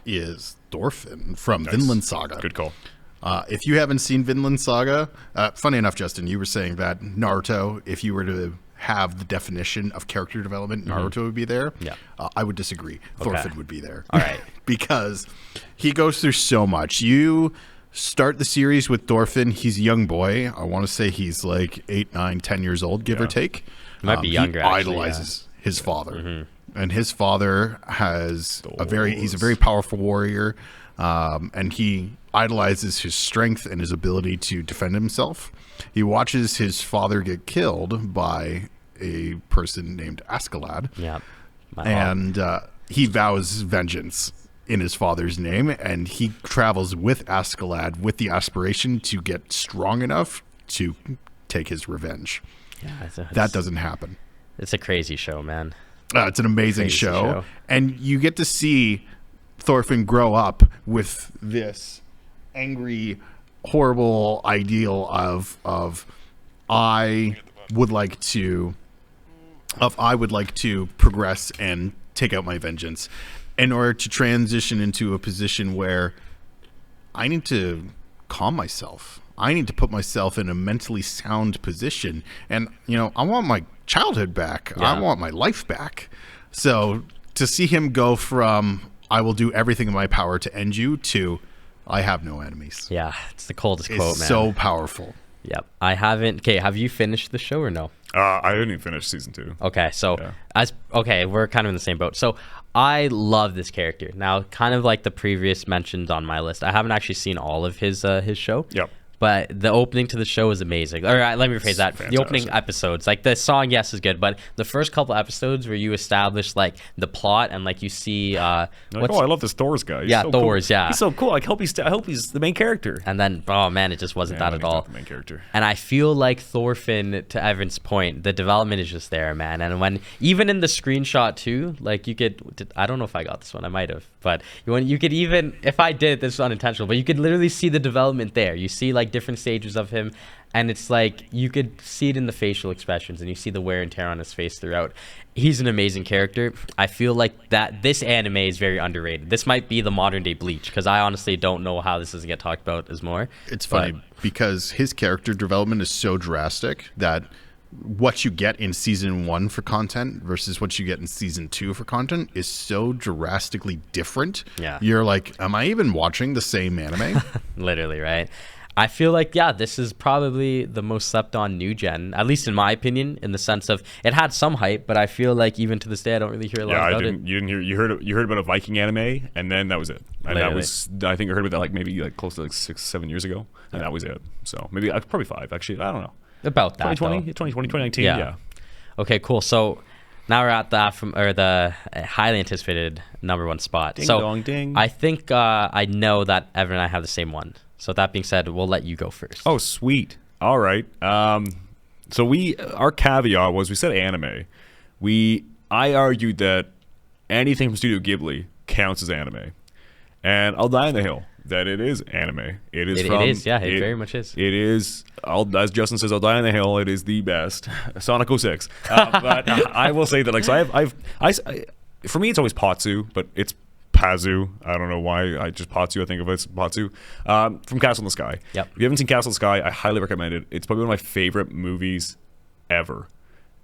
is Thorfinn from Vinland Saga.
Good call.
If you haven't seen Vinland Saga, funny enough, Justin, you were saying that Naruto, if you were to have the definition of character development, Naruto would be there.
Yeah.
I would disagree. Thorfinn would be there.
All right.
Because he goes through so much. You start the series with Thorfinn. He's a young boy. I want to say he's like 8, 9, 10 years old, give or take.
He might be younger,
He
actually,
idolizes his father. and his father has he's a very powerful warrior, and he idolizes his strength and his ability to defend himself. He watches his father get killed by a person named Askeladd.
Yeah.
And he vows vengeance in his father's name, and he travels with Askeladd with the aspiration to get strong enough to take his revenge.
Yeah,
that doesn't happen.
It's a crazy show, man.
It's an amazing show. And you get to see Thorfinn grow up with this angry, horrible ideal of I would like to progress and take out my vengeance, in order to transition into a position where I need to calm myself. I need to put myself in a mentally sound position. And, I want my childhood back.
Yeah.
I want my life back. So to see him go from, I will do everything in my power to end you, to, I have no enemies.
Yeah, it's the coldest
It's
quote, man.
so powerful.
Yep. I haven't. Okay, have you finished the show or no?
I didn't even finish season 2.
Okay, so we're kind of in the same boat. So I love this character. Now, kind of like the previous mentions on my list, I haven't actually seen all of his show.
Yep.
But the opening to the show is amazing. All right, let me rephrase that.
Fantastic.
The opening episodes, like the song, yes, is good, but the first couple episodes where you establish like the plot and like you see,
I love this Thor's guy. He's so
Thor's,
cool.
yeah.
He's so cool. I hope he's the main character.
And then, oh man, it just wasn't that at all.
The main character.
And I feel like Thorfinn, to Evan's point, the development is just there, man. And when even in the screenshot too, like you could, I don't know if I got this one, I might have, but you could even, if I did, this was unintentional, but you could literally see the development there. You see like different stages of him, and it's like you could see it in the facial expressions, and you see the wear and tear on his face throughout. He's an amazing character. I feel like that this anime is very underrated. This might be the modern day Bleach, because I honestly don't know how this doesn't get talked about as more.
It's funny because his character development is so drastic that what you get in season 1 for content versus what you get in season 2 for content is so drastically different.
Yeah.
You're like, am I even watching the same anime?
Literally, right? I feel like, yeah, this is probably the most slept on new gen, at least in my opinion, in the sense of it had some hype, but I feel like even to this day I don't really hear a lot about it.
You didn't hear. You heard about a Viking anime, and then that was it. And
Literally.
that was, I think I heard about that maybe close to 6-7 years ago, and that was it. So maybe probably 5 actually. I don't know.
About that,
2020, 2019. Yeah.
Okay, cool. So now we're at the highly anticipated number 1 spot.
Ding
so
dong ding.
I think I know that Evan and I have the same one. So that being said, we'll let you go first.
Oh, sweet. All right. So our caveat was we said anime. I argued that anything from Studio Ghibli counts as anime, and I'll die on the hill that it is anime. It is.
It is. Yeah, it very much is.
It is. As Justin says, I'll die on the hill. It is the best. Sonic 06. But I will say that, like, so for me, it's always Patsu, but it's Pazu. I don't know why. I just Patsu. I think of it as Patsu. From Castle in the Sky.
Yep.
If you haven't seen Castle in the Sky, I highly recommend it. It's probably one of my favorite movies ever.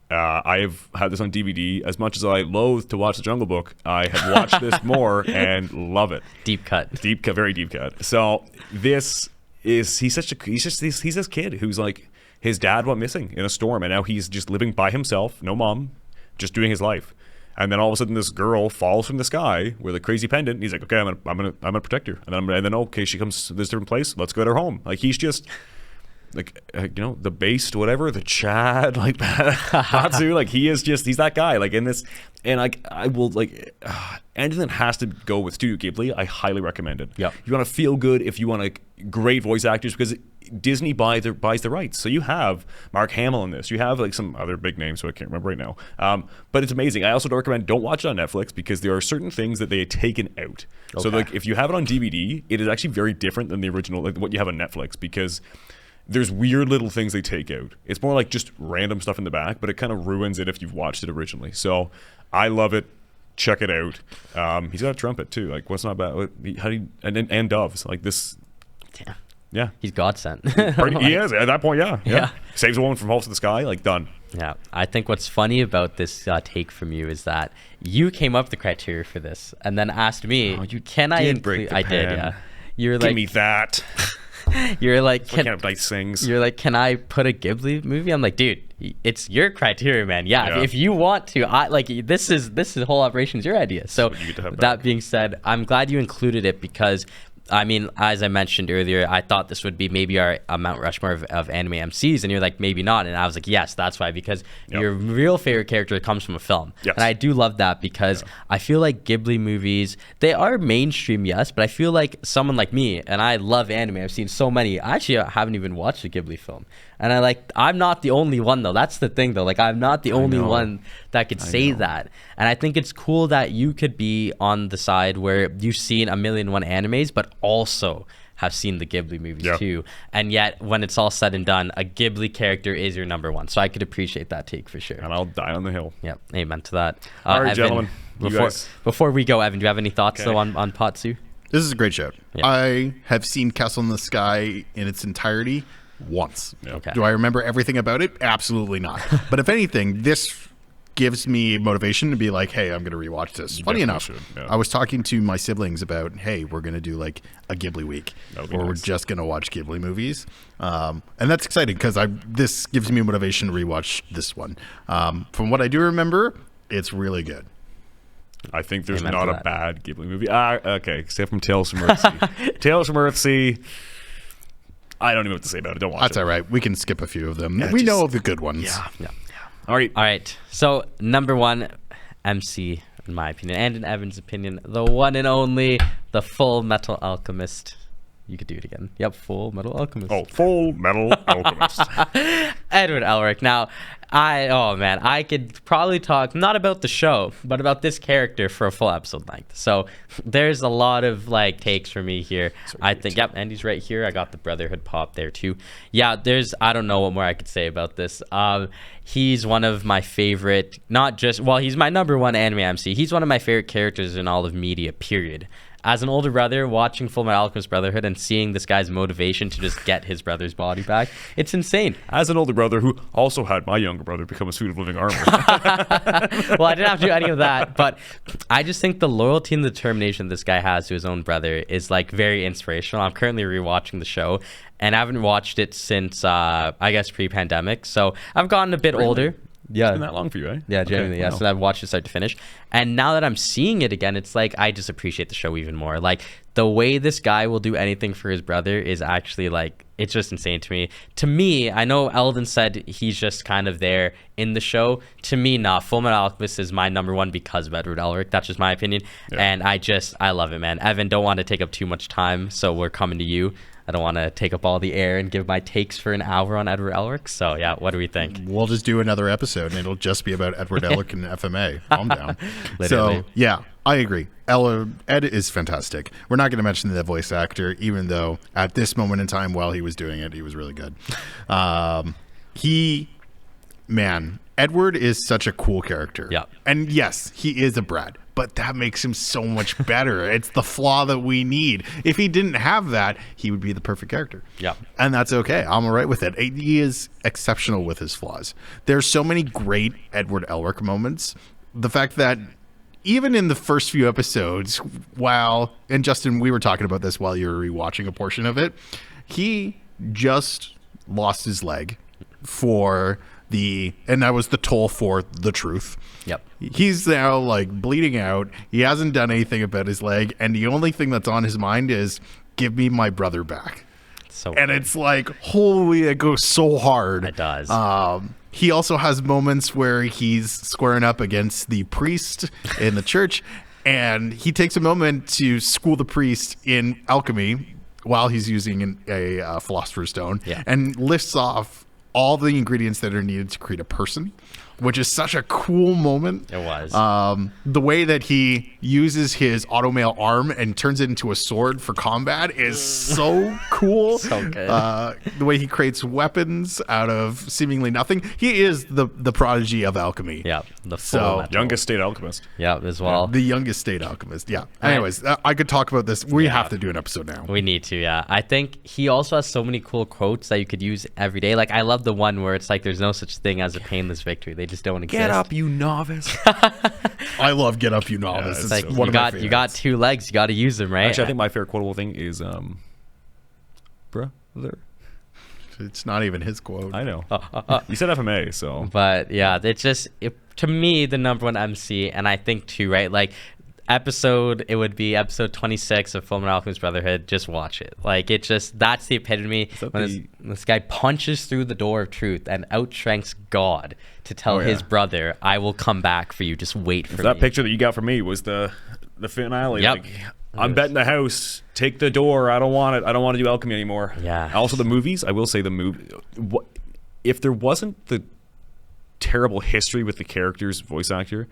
I have had this on DVD. As much as I loathe to watch The Jungle Book, I have watched this more and love it.
Deep cut,
very deep cut. So this is he's this kid who's like, his dad went missing in a storm, and now he's just living by himself, no mom, just doing his life. And then all of a sudden, this girl falls from the sky with a crazy pendant. And he's like, "Okay, I'm gonna protect her." And then okay, she comes to this different place. Let's go to her home. Like, he's just like, the based whatever, the Chad, like Patsu. Like, he's that guy. Like, in this, and like, I will like anything that has to go with Studio Ghibli, I highly recommend it.
Yeah.
If you want to feel good, if you want like great voice actors, because Disney buys the rights. So you have Mark Hamill in this. You have like some other big names, so I can't remember right now. But it's amazing. I also don't watch it on Netflix, because there are certain things that they had taken out.
Okay.
So like, if you have it on DVD, it is actually very different than the original, like what you have on Netflix, because there's weird little things they take out. It's more like just random stuff in the back, but it kind of ruins it if you've watched it originally. So I love it. Check it out. He's got a trumpet too. Like, what's not bad? And doves like this.
Damn.
Yeah,
he's God sent.
He is at that point. Yeah.
Yeah.
Saves a woman from falls to the sky. Like, done.
Yeah, I think what's funny about this take from you is that you came up with the criteria for this and then asked me,
Oh, you
"Can I
did break
include?"
the
I did.
pen.
Yeah, you were
Give
like,
me that.
You're like,
Looking at nice things.
you're like, can I put a Ghibli movie? I'm like, dude, it's your criteria, man. Yeah,
Yeah.
if you want to, I like this is the whole operation's your idea. So
you get to have
that
back.
being said, I'm glad you included it because. I mean, as I mentioned earlier, I thought this would be maybe our Mount Rushmore of anime MCs, and you're like, maybe not. And I was like, yes, that's why, because
Yep.
your real favorite character comes from a film.
Yes.
And I do love that because I feel like Ghibli movies, they are mainstream, yes, but I feel like someone like me, and I love anime, I've seen so many. I actually haven't even watched a Ghibli film. And I'm not the only one, though. That's the thing, though. Like, I'm not the only
know.
one that could say
know.
that. And I think it's cool that you could be on the side where you've seen a million and one animes, but also have seen the Ghibli movies
Yeah.
too. And yet, when it's all said and done, a Ghibli character is your number one. So I could appreciate that take for sure.
And I'll die on the hill.
Yep, amen to that.
All right,
Evan,
gentlemen. You
Before,
guys.
before we go, Evan, do you have any thoughts
Okay.
though on Patsu?
This is a great show.
Yeah.
I have seen Castle in the Sky in its entirety once.
Yeah.
Okay.
Do I remember everything about it? Absolutely not. But if anything, this gives me motivation to be like, hey, I'm going to rewatch this. Funny
definitely
enough,
should, yeah.
I was talking to my siblings about, hey, we're going to do like a Ghibli week
That would be
where we're
nice.
just going to watch Ghibli movies. And that's exciting because this gives me motivation to rewatch this one. From what I do remember, it's really good.
I think there's
Amen
not
to
a
that.
bad Ghibli movie. Okay, except from Tales from Earthsea. Tales from Earthsea. I don't even know what to say about it. Don't watch
That's
it.
all right. We can skip a few of them.
Yeah,
we
just-
know the good ones.
Yeah.
All right.
All right. So number one, MC, in my opinion, and in Evan's opinion, the one and only, the Full Metal Alchemist. You could do it again. Yep, Full Metal Alchemist.
Oh, Full Metal Alchemist.
Edward Elric. Now, I could probably talk not about the show, but about this character for a full episode length. So there's a lot of like takes for me here. I think, yep, Andy's right here. I got the Brotherhood pop there too. Yeah, I don't know what more I could say about this. He's one of my favorite, he's my number one anime MC. He's one of my favorite characters in all of media, period. As an older brother, watching Full Metal Alchemist Brotherhood and seeing this guy's motivation to just get his brother's body back, it's insane.
As an older brother who also had my younger brother become a suit of living armor.
Well, I didn't have to do any of that, but I just think the loyalty and the determination this guy has to his own brother is like very inspirational. I'm currently rewatching the show, and I haven't watched it since I guess pre-pandemic, so I've gotten a bit older. Yeah,
Been that long for you, eh?
yeah,
Okay,
genuinely, yeah.
wow.
So I've watched it start to finish, and now that I'm seeing it again, it's like I just appreciate the show even more. Like the way this guy will do anything for his brother is actually like it's just insane to me. To me, I know Eldin said he's just kind of there in the show. To me, nah. Full Metal Alchemist is my number one because of Edward Elric. That's just my opinion,
Yeah.
and I love it, man. Evan, don't want to take up too much time, so we're coming to you. I don't want to take up all the air and give my takes for an hour on Edward Elric. So yeah, what do we think?
We'll just do another episode, and it'll just be about Edward Elric and FMA. Calm down.
Literally.
So, yeah, I agree. Ed is fantastic. We're not going to mention the voice actor, even though at this moment in time, while he was doing it, he was really good. Edward is such a cool character.
Yeah.
And yes, he is a brat, but that makes him so much better. It's the flaw that we need. If he didn't have that, he would be the perfect character.
Yeah.
And that's okay. I'm all right with it. He is exceptional with his flaws. There's so many great Edward Elric moments. The fact that even in the first few episodes, and Justin, we were talking about this while you were rewatching a portion of it, he just lost his leg and that was the toll for the truth.
Yep.
He's now like bleeding out. He hasn't done anything about his leg, and the only thing that's on his mind is give me my brother back.
So
And it's like, holy, it goes so hard.
It does.
He also has moments where he's squaring up against the priest in the church, and he takes a moment to school the priest in alchemy while he's using a philosopher's stone,
Yeah.
and lists off all the ingredients that are needed to create a person, which is such a cool moment.
It was.
The way that he uses his automail arm and turns it into a sword for combat is so cool.
So good.
The way he creates weapons out of seemingly nothing. He is the prodigy of alchemy.
Yeah, the full
So,
metal.
Youngest state alchemist.
Yeah, as well.
The youngest state alchemist. Yeah.
Right.
Anyways, I could talk about this. We have to do an episode now.
We need to, yeah. I think he also has so many cool quotes that you could use every day. Like I love the one where it's like there's no such thing as a painless victory. They just don't exist.
you novice.
I love Get Up, You Novice.
it's
It's
Like
one of my
you got
favorites.
two legs, you got to use them, right?
Actually, I think my favorite quotable thing is, bruh.
It's not even his quote.
I know. You said FMA, so.
But yeah, it's just to me the number one MC, and I think too, right? Like it would be episode 26 of Fullmetal Alchemist Brotherhood. Just watch it. Like it just that's the epitome when this guy punches through the door of truth and outstrengths God to tell his brother, "I will come back for you. Just wait for me."
That picture that you got for me was the finale.
Yep.
Like, I'm betting the house. Take the door. I don't want it. I don't want to do alchemy anymore.
Yeah.
Also, the movies. I will say the movie. If there wasn't the terrible history with the character's voice actor,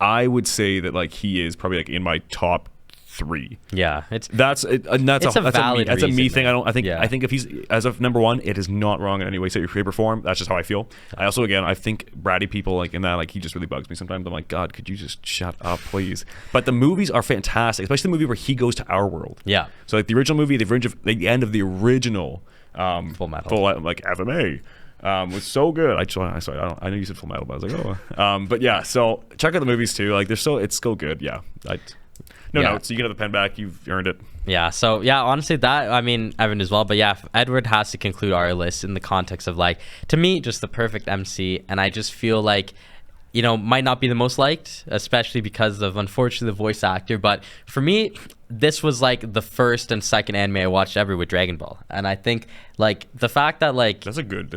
I would say that like he is probably like in my top 3.
Yeah,
that's a
valid
that's a me
reason,
thing.
man.
I think if he's as of number 1, it is not wrong in any way, shape, or form. That's just how I feel. I also I think bratty people like in that, like, he just really bugs me sometimes. I'm like, God, could you just shut up, please? But the movies are fantastic, especially the movie where he goes to our world.
Yeah.
So like the original movie, the end of the original
Full Metal,
like FMA. Was so good. I know you said Full Metal, but I was like, oh. But yeah, so check out the movies too. Like it's still good. Yeah. No notes. You can have the pen back. You've earned it.
Yeah. So yeah, honestly, I mean, Evan as well. But yeah, Edward has to conclude our list in the context of, like, to me, just the perfect MC. And I just feel like, might not be the most liked, especially because of, unfortunately, the voice actor. But for me, this was like the first and second anime I watched ever with Dragon Ball. And I think, like, the fact that, like,
that's a good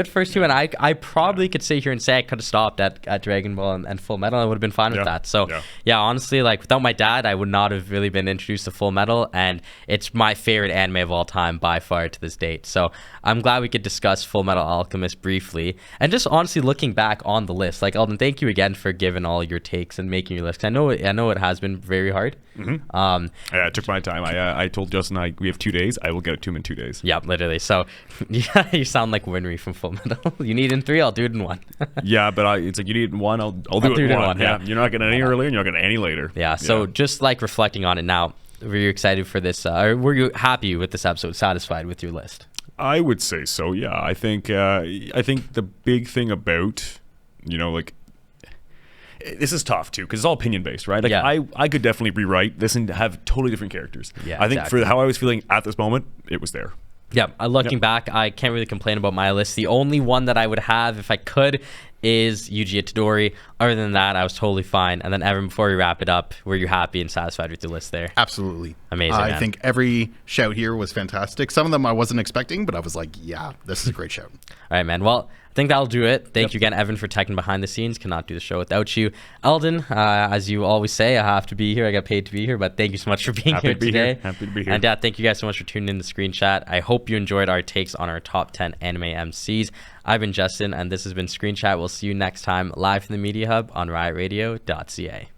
first two. And I probably could sit here and say I could have stopped at Dragon Ball and Full Metal. I would have been fine with that. So yeah, honestly, like, without my dad, I would not have really been introduced to Full Metal, and it's my favorite anime of all time by far to this date. So I'm glad we could discuss Full Metal Alchemist briefly, and just honestly looking back on the list. Like, Eldin, thank you again for giving all your takes and making your list. I know it has been very hard.
Mm-hmm. Yeah, it took my time. I told Justin we have 2 days. I will get it to him in 2 days.
Yeah, literally. So yeah, you sound like Winry from Full Metal. You need it in 3, I'll do it in 1.
Yeah, but it's like, you need it in 1, I'll do it in 1. Yeah, you're not getting any earlier, and you're not getting any later.
Yeah. So just like reflecting on it now, were you excited for this? Or were you happy with this episode? Satisfied with your list?
I would say so. Yeah, I think the big thing about, like, this is tough too because it's all opinion based, right? Like, I could definitely rewrite this and have totally different characters.
Yeah,
I think for how I was feeling at this moment, it was there.
Yeah, looking back, I can't really complain about my list. The only one that I would have, if I could, is Yuji Itadori. Other than that, I was totally fine. And then, Evan, before we wrap it up, were you happy and satisfied with your list there?
Absolutely.
Amazing,
I think every shout here was fantastic. Some of them I wasn't expecting, but I was like, yeah, this is a great shout.
All right, man. Well, I think that'll do it. Thank you again, Evan, for teching behind the scenes. Cannot do the show without you. Eldin, as you always say, I have to be here. I got paid to be here, but thank you so much for being here today.
Happy to be here.
And thank you guys so much for tuning in to Screen Chat. I hope you enjoyed our takes on our top 10 anime MCs. I've been Justin, and this has been Screen Chat. We'll see you next time live from the Media Hub on riotradio.ca.